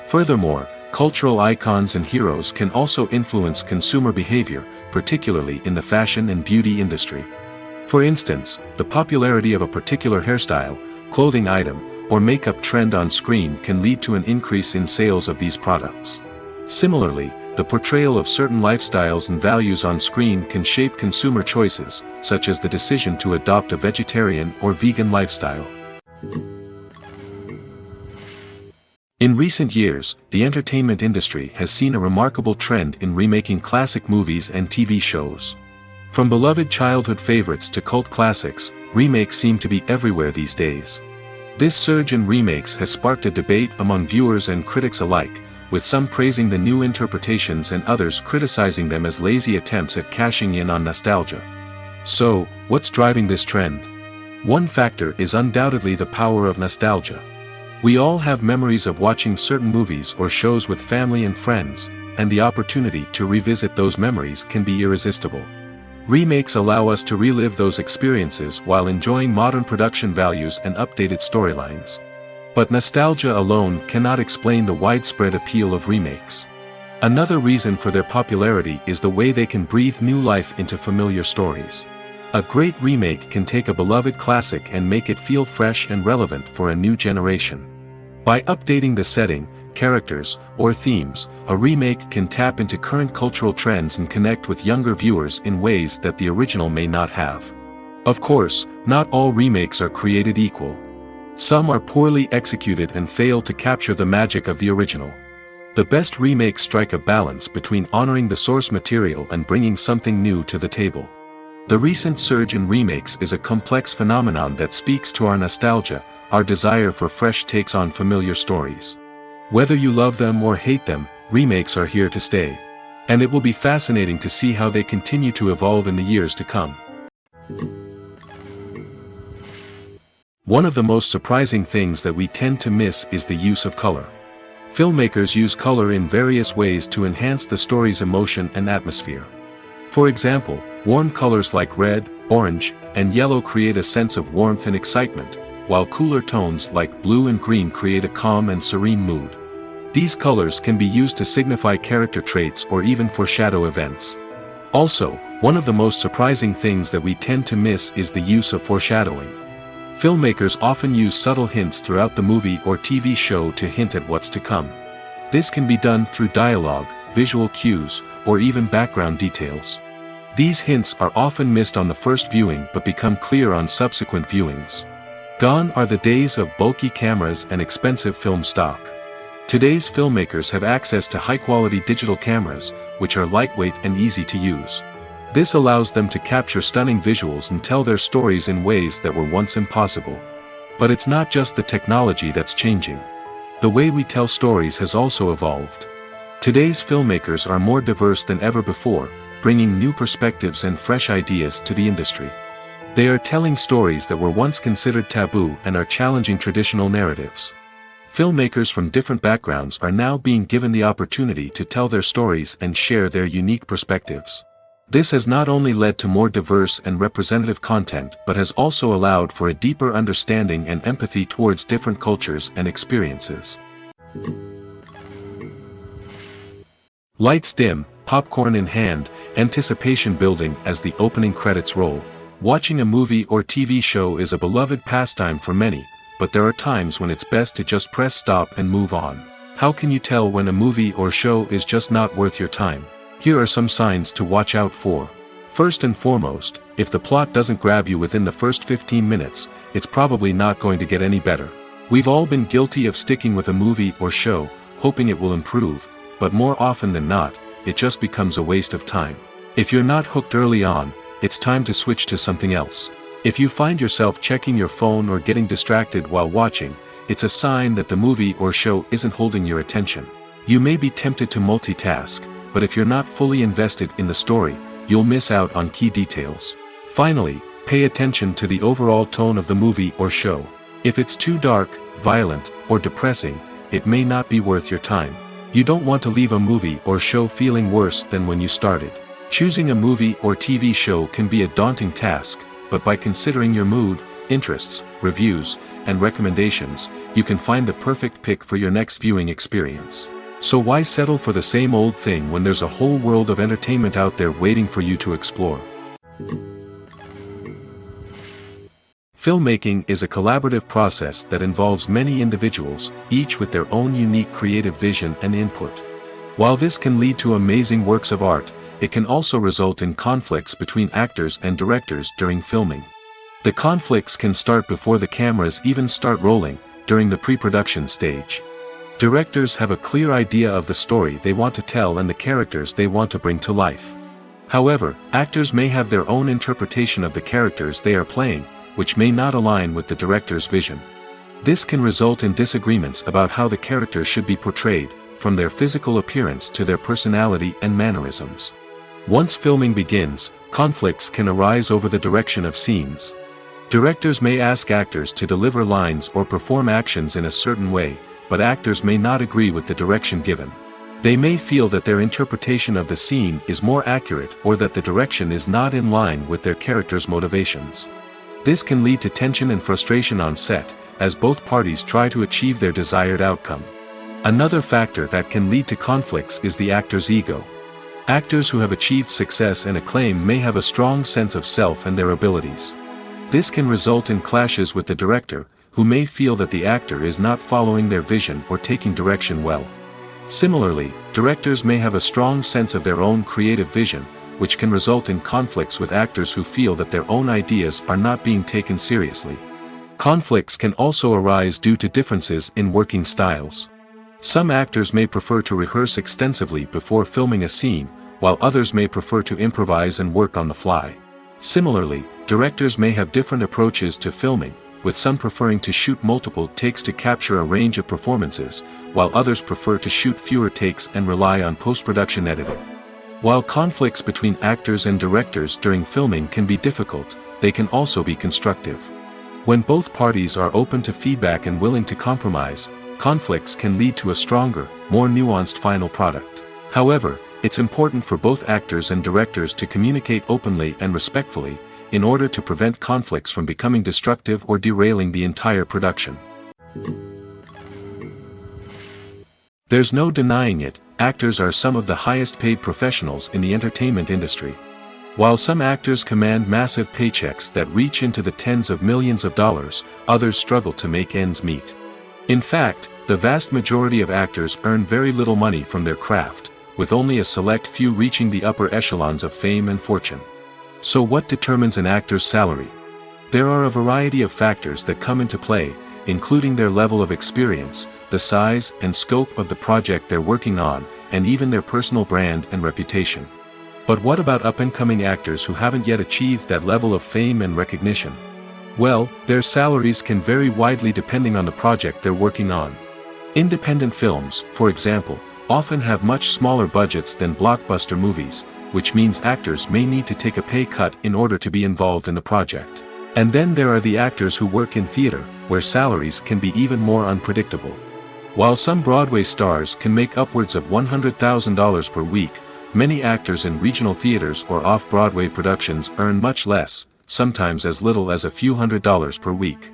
Furthermore, cultural icons and heroes can also influence consumer behavior, particularly in the fashion and beauty industry. For instance, the popularity of a particular hairstyle, clothing item, or makeup trend on screen can lead to an increase in sales of these products. Similarly, the portrayal of certain lifestyles and values on screen can shape consumer choices, such as the decision to adopt a vegetarian or vegan lifestyle. In recent years, the entertainment industry has seen a remarkable trend in remaking classic movies and TV shows. From beloved childhood favorites to cult classics, remakes seem to be everywhere these days. This surge in remakes has sparked a debate among viewers and critics alike, with some praising the new interpretations and others criticizing them as lazy attempts at cashing in on nostalgia. So, what's driving this trend? One factor is undoubtedly the power of nostalgia. We all have memories of watching certain movies or shows with family and friends, and the opportunity to revisit those memories can be irresistible. Remakes allow us to relive those experiences while enjoying modern production values and updated storylines. But nostalgia alone cannot explain the widespread appeal of remakes. Another reason for their popularity is the way they can breathe new life into familiar stories. A great remake can take a beloved classic and make it feel fresh and relevant for a new generation. By updating the setting, characters, or themes, a remake can tap into current cultural trends and connect with younger viewers in ways that the original may not have. Of course, not all remakes are created equal. Some are poorly executed and fail to capture the magic of the original. The best remakes strike a balance between honoring the source material and bringing something new to the table. The recent surge in remakes is a complex phenomenon that speaks to our nostalgia, our desire for fresh takes on familiar stories. Whether you love them or hate them, remakes are here to stay. And it will be fascinating to see how they continue to evolve in the years to come. One of the most surprising things that we tend to miss is the use of color. Filmmakers use color in various ways to enhance the story's emotion and atmosphere. For example, warm colors like red, orange, and yellow create a sense of warmth and excitement, while cooler tones like blue and green create a calm and serene mood. These colors can be used to signify character traits or even foreshadow events. Also, one of the most surprising things that we tend to miss is the use of foreshadowing. Filmmakers often use subtle hints throughout the movie or TV show to hint at what's to come. This can be done through dialogue, visual cues, or even background details. These hints are often missed on the first viewing but become clear on subsequent viewings. Gone are the days of bulky cameras and expensive film stock. Today's filmmakers have access to high-quality digital cameras, which are lightweight and easy to use. This allows them to capture stunning visuals and tell their stories in ways that were once impossible. But it's not just the technology that's changing. The way we tell stories has also evolved. Today's filmmakers are more diverse than ever before, bringing new perspectives and fresh ideas to the industry. They are telling stories that were once considered taboo and are challenging traditional narratives. Filmmakers from different backgrounds are now being given the opportunity to tell their stories and share their unique perspectives. This has not only led to more diverse and representative content but has also allowed for a deeper understanding and empathy towards different cultures and experiences. Lights dim, popcorn in hand, anticipation building as the opening credits roll. Watching a movie or TV show is a beloved pastime for many, but there are times when it's best to just press stop and move on. How can you tell when a movie or show is just not worth your time? Here are some signs to watch out for. First and foremost, if the plot doesn't grab you within the first 15 minutes, it's probably not going to get any better. We've all been guilty of sticking with a movie or show, hoping it will improve, but more often than not, it just becomes a waste of time. If you're not hooked early on, it's time to switch to something else. If you find yourself checking your phone or getting distracted while watching, it's a sign that the movie or show isn't holding your attention. You may be tempted to multitask, but if you're not fully invested in the story, you'll miss out on key details. Finally, pay attention to the overall tone of the movie or show. If it's too dark, violent, or depressing, it may not be worth your time. You don't want to leave a movie or show feeling worse than when you started. Choosing a movie or TV show can be a daunting task, but by considering your mood, interests, reviews, and recommendations, you can find the perfect pick for your next viewing experience. So why settle for the same old thing when there's a whole world of entertainment out there waiting for you to explore? Filmmaking is a collaborative process that involves many individuals, each with their own unique creative vision and input. While this can lead to amazing works of art, it can also result in conflicts between actors and directors during filming. The conflicts can start before the cameras even start rolling, during the pre-production stage. Directors have a clear idea of the story they want to tell and the characters they want to bring to life. However, actors may have their own interpretation of the characters they are playing, which may not align with the director's vision. This can result in disagreements about how the characters should be portrayed, from their physical appearance to their personality and mannerisms. Once filming begins, conflicts can arise over the direction of scenes. Directors may ask actors to deliver lines or perform actions in a certain way, but actors may not agree with the direction given. They may feel that their interpretation of the scene is more accurate or that the direction is not in line with their character's motivations. This can lead to tension and frustration on set, as both parties try to achieve their desired outcome. Another factor that can lead to conflicts is the actor's ego. Actors who have achieved success and acclaim may have a strong sense of self and their abilities. This can result in clashes with the director, who may feel that the actor is not following their vision or taking direction well. Similarly, directors may have a strong sense of their own creative vision, which can result in conflicts with actors who feel that their own ideas are not being taken seriously. Conflicts can also arise due to differences in working styles. Some actors may prefer to rehearse extensively before filming a scene, while others may prefer to improvise and work on the fly. Similarly, directors may have different approaches to filming, with some preferring to shoot multiple takes to capture a range of performances, while others prefer to shoot fewer takes and rely on post-production editing. While conflicts between actors and directors during filming can be difficult, they can also be constructive. When both parties are open to feedback and willing to compromise, conflicts can lead to a stronger, more nuanced final product. However, it's important for both actors and directors to communicate openly and respectfully, in order to prevent conflicts from becoming destructive or derailing the entire production. There's no denying it, actors are some of the highest paid professionals in the entertainment industry. While some actors command massive paychecks that reach into the tens of millions of dollars, others struggle to make ends meet. In fact, the vast majority of actors earn very little money from their craft, with only a select few reaching the upper echelons of fame and fortune. So what determines an actor's salary? There are a variety of factors that come into play, including their level of experience, the size and scope of the project they're working on, and even their personal brand and reputation. But what about up-and-coming actors who haven't yet achieved that level of fame and recognition? Well, their salaries can vary widely depending on the project they're working on. Independent films, for example, often have much smaller budgets than blockbuster movies, which means actors may need to take a pay cut in order to be involved in the project. And then there are the actors who work in theater, where salaries can be even more unpredictable. While some Broadway stars can make upwards of $100,000 per week, many actors in regional theaters or off-Broadway productions earn much less, sometimes as little as a few $100s per week.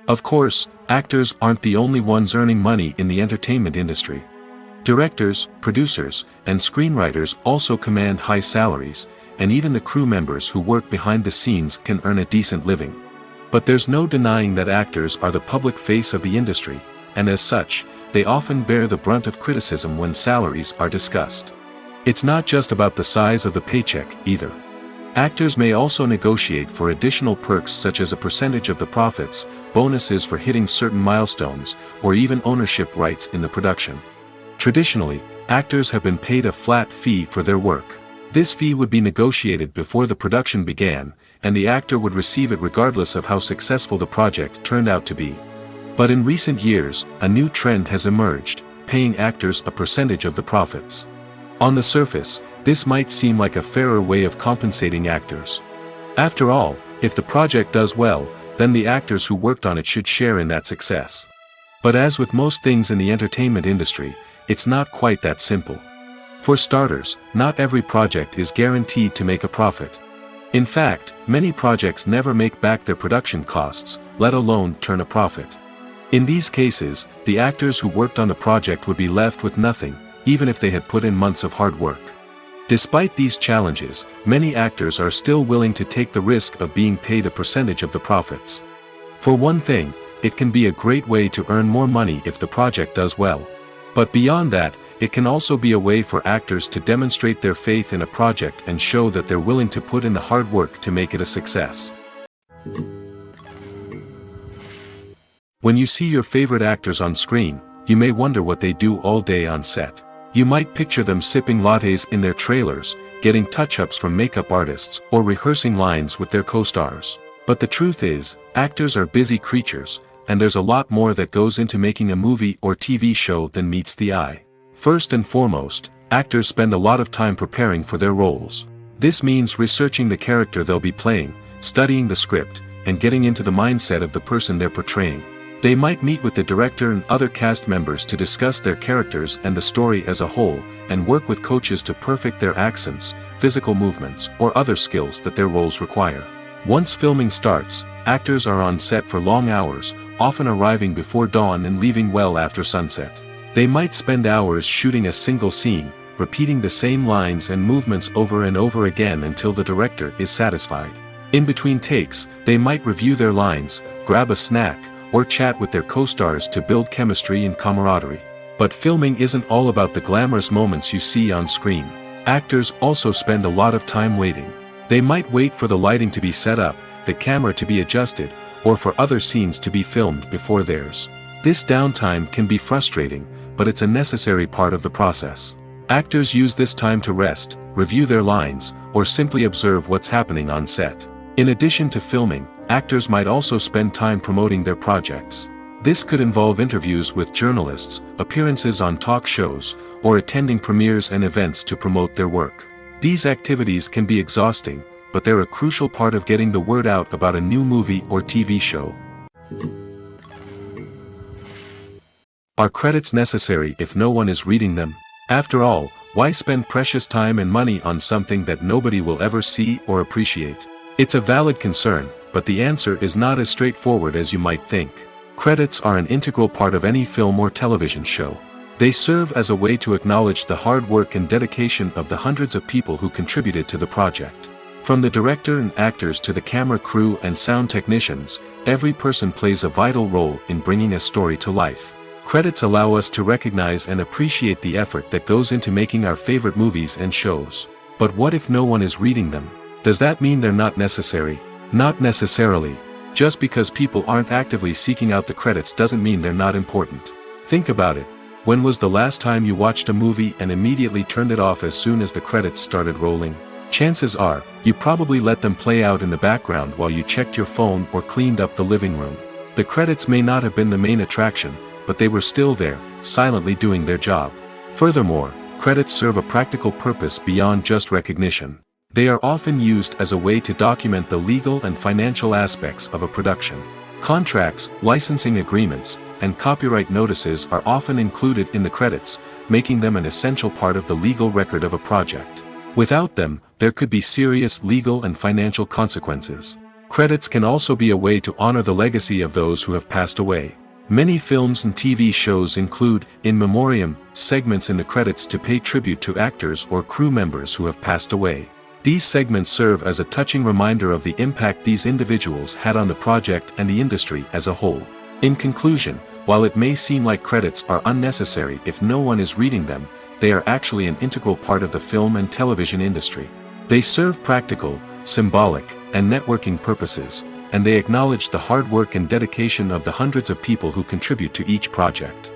Of course, actors aren't the only ones earning money in the entertainment industry. Directors, producers, and screenwriters also command high salaries, and even the crew members who work behind the scenes can earn a decent living. But there's no denying that actors are the public face of the industry, and as such, they often bear the brunt of criticism when salaries are discussed. It's not just about the size of the paycheck, either. Actors may also negotiate for additional perks such as a percentage of the profits, bonuses for hitting certain milestones, or even ownership rights in the production. Traditionally, actors have been paid a flat fee for their work. This fee would be negotiated before the production began, and the actor would receive it regardless of how successful the project turned out to be. But in recent years, a new trend has emerged, paying actors a percentage of the profits. On the surface, this might seem like a fairer way of compensating actors. After all, if the project does well, then the actors who worked on it should share in that success. But as with most things in the entertainment industry, it's not quite that simple. For starters, not every project is guaranteed to make a profit. In fact, many projects never make back their production costs, let alone turn a profit. In these cases, the actors who worked on the project would be left with nothing, even if they had put in months of hard work. Despite these challenges, many actors are still willing to take the risk of being paid a percentage of the profits. For one thing, it can be a great way to earn more money if the project does well. But beyond that, it can also be a way for actors to demonstrate their faith in a project and show that they're willing to put in the hard work to make it a success. When you see your favorite actors on screen, you may wonder what they do all day on set. You might picture them sipping lattes in their trailers, getting touch-ups from makeup artists, or rehearsing lines with their co-stars. But the truth is, actors are busy creatures, and there's a lot more that goes into making a movie or TV show than meets the eye. First and foremost, actors spend a lot of time preparing for their roles. This means researching the character they'll be playing, studying the script, and getting into the mindset of the person they're portraying. They might meet with the director and other cast members to discuss their characters and the story as a whole, and work with coaches to perfect their accents, physical movements, or other skills that their roles require. Once filming starts, actors are on set for long hours, often arriving before dawn and leaving well after sunset. They might spend hours shooting a single scene, repeating the same lines and movements over and over again until the director is satisfied. In between takes, they might review their lines, grab a snack, or chat with their co-stars to build chemistry and camaraderie. But filming isn't all about the glamorous moments you see on screen. Actors also spend a lot of time waiting. They might wait for the lighting to be set up, the camera to be adjusted, or for other scenes to be filmed before theirs. This downtime can be frustrating, but it's a necessary part of the process. Actors use this time to rest, review their lines, or simply observe what's happening on set. In addition to filming, actors might also spend time promoting their projects. This could involve interviews with journalists, appearances on talk shows, or attending premieres and events to promote their work. These activities can be exhausting, but they're a crucial part of getting the word out about a new movie or TV show. Are credits necessary if no one is reading them? After all, why spend precious time and money on something that nobody will ever see or appreciate? It's a valid concern, but the answer is not as straightforward as you might think. Credits are an integral part of any film or television show. They serve as a way to acknowledge the hard work and dedication of the hundreds of people who contributed to the project. From the director and actors to the camera crew and sound technicians, every person plays a vital role in bringing a story to life. Credits allow us to recognize and appreciate the effort that goes into making our favorite movies and shows. But what if no one is reading them? Does that mean they're not necessary? Not necessarily. Just because people aren't actively seeking out the credits doesn't mean they're not important. Think about it. When was the last time you watched a movie and immediately turned it off as soon as the credits started rolling? Chances are, you probably let them play out in the background while you checked your phone or cleaned up the living room. The credits may not have been the main attraction, but they were still there, silently doing their job. Furthermore, credits serve a practical purpose beyond just recognition. They are often used as a way to document the legal and financial aspects of a production. Contracts, licensing agreements, and copyright notices are often included in the credits, making them an essential part of the legal record of a project. Without them, there could be serious legal and financial consequences. Credits can also be a way to honor the legacy of those who have passed away. Many films and TV shows include, in memoriam, segments in the credits to pay tribute to actors or crew members who have passed away. These segments serve as a touching reminder of the impact these individuals had on the project and the industry as a whole. In conclusion, while it may seem like credits are unnecessary if no one is reading them, they are actually an integral part of the film and television industry. They serve practical, symbolic, and networking purposes, and they acknowledge the hard work and dedication of the hundreds of people who contribute to each project.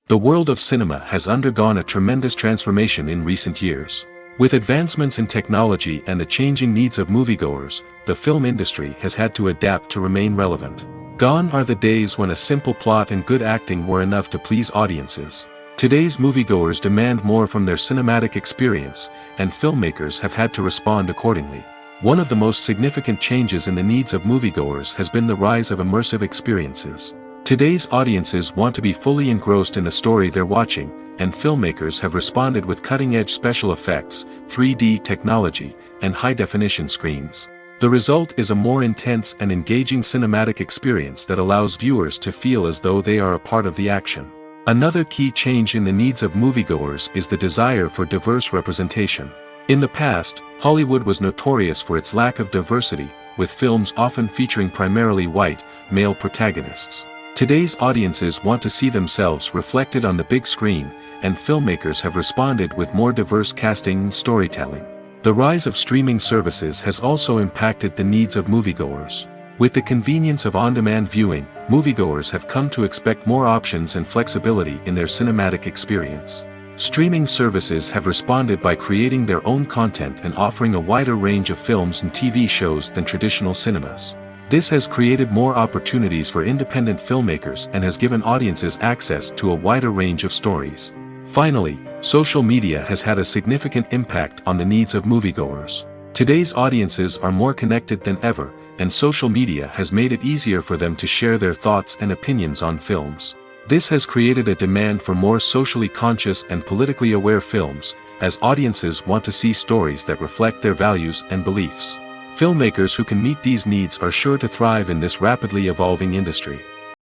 The world of cinema has undergone a tremendous transformation in recent years. With advancements in technology and the changing needs of moviegoers, the film industry has had to adapt to remain relevant. Gone are the days when a simple plot and good acting were enough to please audiences. Today's moviegoers demand more from their cinematic experience, and filmmakers have had to respond accordingly. One of the most significant changes in the needs of moviegoers has been the rise of immersive experiences. Today's audiences want to be fully engrossed in the story they're watching, and filmmakers have responded with cutting-edge special effects, 3D technology, and high-definition screens. The result is a more intense and engaging cinematic experience that allows viewers to feel as though they are a part of the action. Another key change in the needs of moviegoers is the desire for diverse representation. In the past, Hollywood was notorious for its lack of diversity, with films often featuring primarily white, male protagonists. Today's audiences want to see themselves reflected on the big screen, and filmmakers have responded with more diverse casting and storytelling. The rise of streaming services has also impacted the needs of moviegoers. With the convenience of on-demand viewing, moviegoers have come to expect more options and flexibility in their cinematic experience. Streaming services have responded by creating their own content and offering a wider range of films and TV shows than traditional cinemas. This has created more opportunities for independent filmmakers and has given audiences access to a wider range of stories. Finally, social media has had a significant impact on the needs of moviegoers. Today's audiences are more connected than ever, and social media has made it easier for them to share their thoughts and opinions on films. This has created a demand for more socially conscious and politically aware films, as audiences want to see stories that reflect their values and beliefs. Filmmakers who can meet these needs are sure to thrive in this rapidly evolving industry.